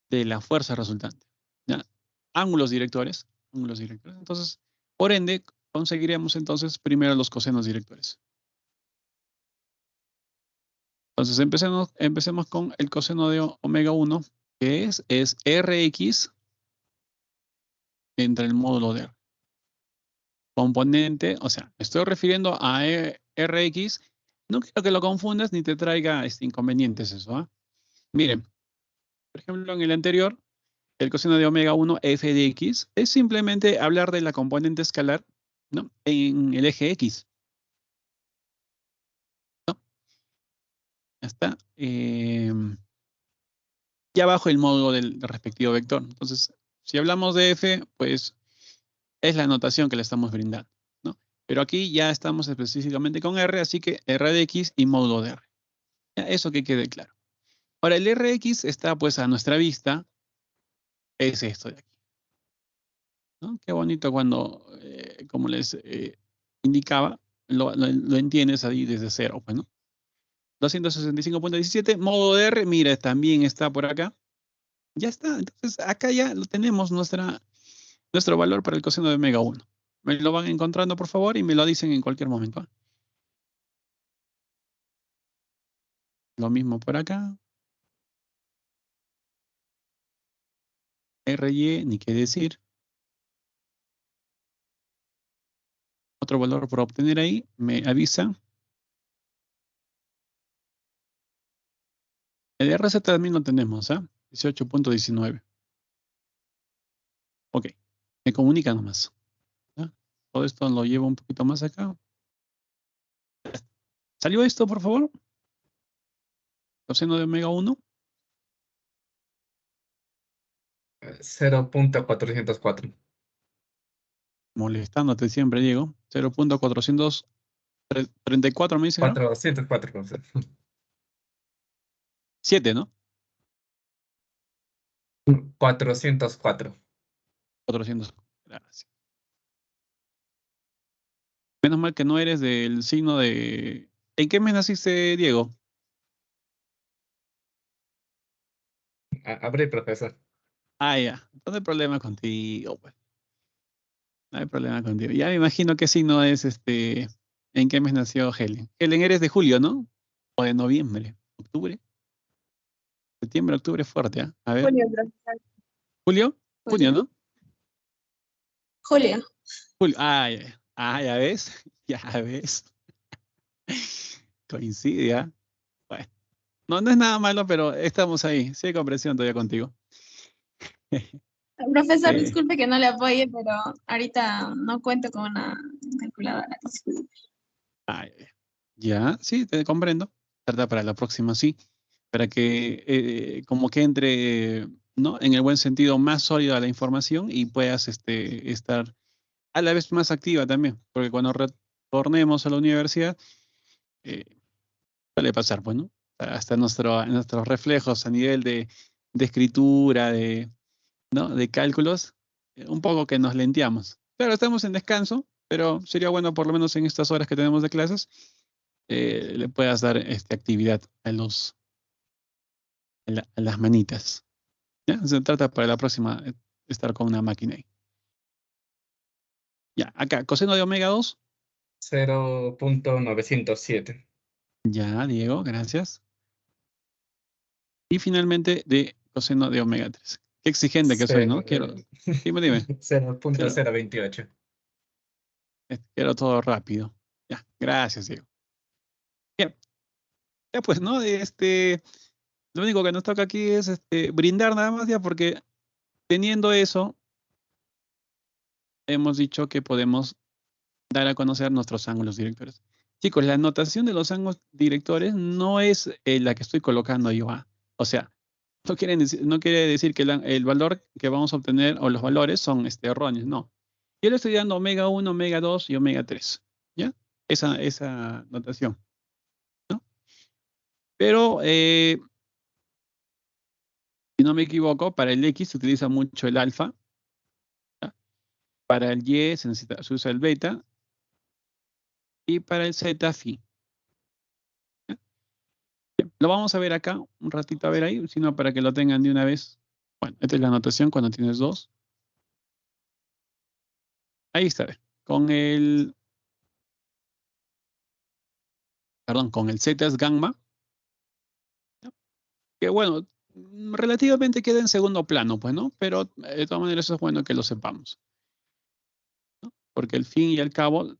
de la fuerza resultante. ¿Ya? Ángulos directores. Entonces, por ende, conseguiremos entonces primero los cosenos directores. Entonces, empecemos con el coseno de omega 1, que es Rx entre el módulo de R. Componente, o sea, me estoy refiriendo a Rx. No quiero que lo confundas ni te traiga inconvenientes eso. ¿Ah? Miren, por ejemplo, en el anterior, el coseno de omega 1 f de x es simplemente hablar de la componente escalar, ¿no? En el eje x. ¿No? Ya está. Y abajo el módulo del respectivo vector. Entonces, si hablamos de f, pues Es la notación que le estamos brindando, ¿no? Pero aquí ya estamos específicamente con R, así que R de X y módulo de R. Ya, eso que quede claro. Ahora, el Rx está pues a nuestra vista, es esto de aquí, ¿no? Qué bonito cuando, como les indicaba, lo entiendes ahí desde cero, pues, ¿no? 265.17, módulo de R, mira, también está por acá. Ya está, entonces acá ya lo tenemos nuestro valor para el coseno de omega 1. Me lo van encontrando, por favor, y me lo dicen en cualquier momento. ¿Ah? Lo mismo por acá. RY, ni qué decir. Otro valor por obtener ahí, me avisa. El RZ también lo tenemos, ¿ah? 18.19. Ok, me comunica nomás. ¿Ya? Todo esto lo llevo un poquito más acá. ¿Salió esto, por favor? Coseno de omega 1. 0.404. Molestándote siempre, Diego. 0.434 me dice, ¿no? 404, profesor. 7, ¿no? 404. 400. Gracias. Menos mal que no eres del signo de... ¿En qué mes naciste, Diego? Abre, profesor. Ah, ya. No hay problema contigo, pues. No hay problema contigo. Ya me imagino qué signo es ¿En qué mes nació Helen? Helen, eres de julio, ¿no? O de noviembre, octubre. Septiembre, octubre, fuerte, ¿ah? A ver. Julio, profesor. ¿Julio? Junio, Julio. ¿no? Julio. Julio. Ah, ya. Ah, ya ves. Ya ves. Coincide, ¿ah? Bueno. No, no es nada malo, pero estamos ahí. Sí hay comprensión todavía contigo. Profesor, Eh, disculpe que no le apoye, pero ahorita no cuento con una calculadora. Disculpe. ah, ya, sí, te comprendo. Trata para la próxima, sí. Para que como que entre, ¿no? En el buen sentido, más sólida la información y puedas estar a la vez más activa también. Porque cuando retornemos a la universidad, eh, suele pasar, pues, ¿no? Hasta nuestros reflejos a nivel de escritura, ¿no? De cálculos, un poco que nos lenteamos. Claro, estamos en descanso, pero sería bueno por lo menos en estas horas que tenemos de clases, le puedas dar actividad a las manitas. ¿Ya? Se trata para la próxima estar con una máquina ahí. Ya, acá, coseno de omega 2. 0.907. Ya, Diego, gracias. Y finalmente de coseno de omega 3. Qué exigente que soy, ¿no? Dime. 0.028. Quiero todo rápido. Ya, gracias, Diego. Bien, ya pues, ¿no? Lo único que nos toca aquí es brindar nada más ya, porque teniendo eso, hemos dicho que podemos dar a conocer nuestros ángulos directores. Chicos, la anotación de los ángulos directores no es la que estoy colocando yo. O sea, no quiere decir que el valor que vamos a obtener o los valores son erróneos. No. Yo le estoy dando omega 1, omega 2 y omega 3. ¿Ya? Esa notación. ¿No? Pero, si no me equivoco, para el X se utiliza mucho el alfa. ¿Ya? Para el Y se usa el beta. Y para el Z, phi. Lo vamos a ver acá, un ratito a ver ahí, sino para que lo tengan de una vez. Bueno, esta es la anotación cuando tienes dos. Ahí está, con el, con el Z es gamma, ¿ya? Que bueno, relativamente queda en segundo plano, pues, ¿no? Pero de todas maneras es bueno que lo sepamos, ¿no? Porque al fin y al cabo,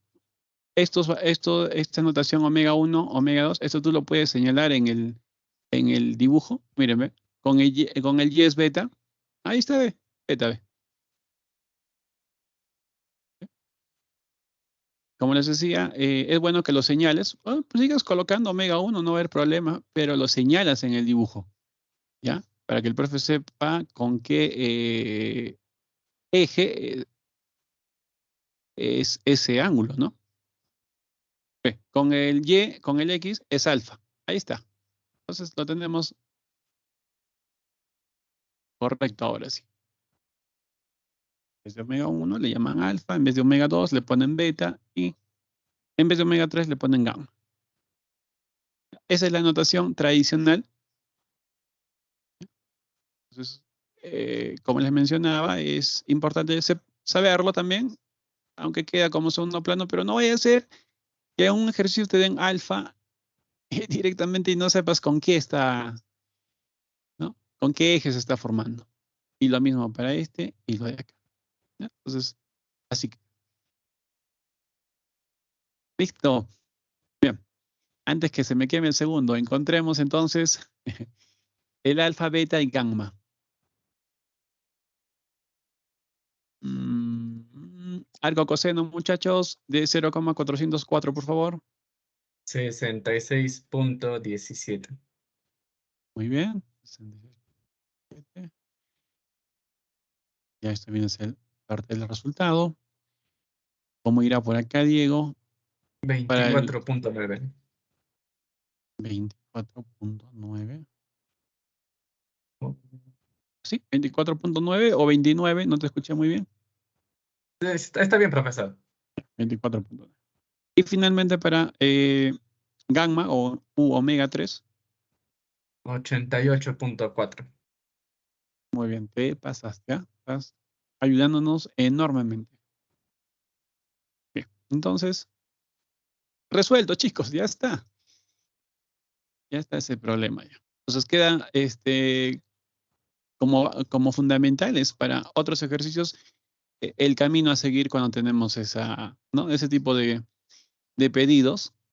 esta notación omega 1, omega 2, esto tú lo puedes señalar en el dibujo, mírenme, con el Y es beta, ahí está, beta, ve. Como les decía, es bueno que lo señales. Pues sigas colocando omega 1, no va a haber problema, pero lo señalas en el dibujo, ¿ya? Para que el profe sepa con qué eje es ese ángulo, ¿no? Con el Y, con el X es alfa. Ahí está. Entonces lo tenemos correcto ahora sí. En vez de omega 1 le llaman alfa, en vez de omega 2 le ponen beta y en vez de omega 3 le ponen gamma. Esa es la notación tradicional. Entonces, como les mencionaba, es importante saberlo también, aunque queda como segundo plano, pero no vaya a ser que a un ejercicio te den alfa directamente y no sepas con qué está, ¿no? Con qué eje se está formando. Y lo mismo para este y lo de acá, ¿no? Entonces, así que. Listo. Bien. Antes que se me queme el segundo, encontremos entonces el alfa, beta y gamma. Arco coseno, muchachos, de 0,404, por favor. 66.17. Muy bien. Ya esto viene a ser parte del resultado. ¿Cómo irá por acá, Diego? Para el 24.9. 24.9. ¿Sí? 24.9 o 29, no te escuché muy bien. Está bien, profesor. 24.9. Y finalmente para gamma o omega 3. 88.4. Muy bien, te pasaste, ¿ah? Estás ayudándonos enormemente. Bien, entonces, resuelto, chicos, ya está. Ya está ese problema ya. Entonces queda como fundamentales para otros ejercicios el camino a seguir cuando tenemos ese tipo de pedidos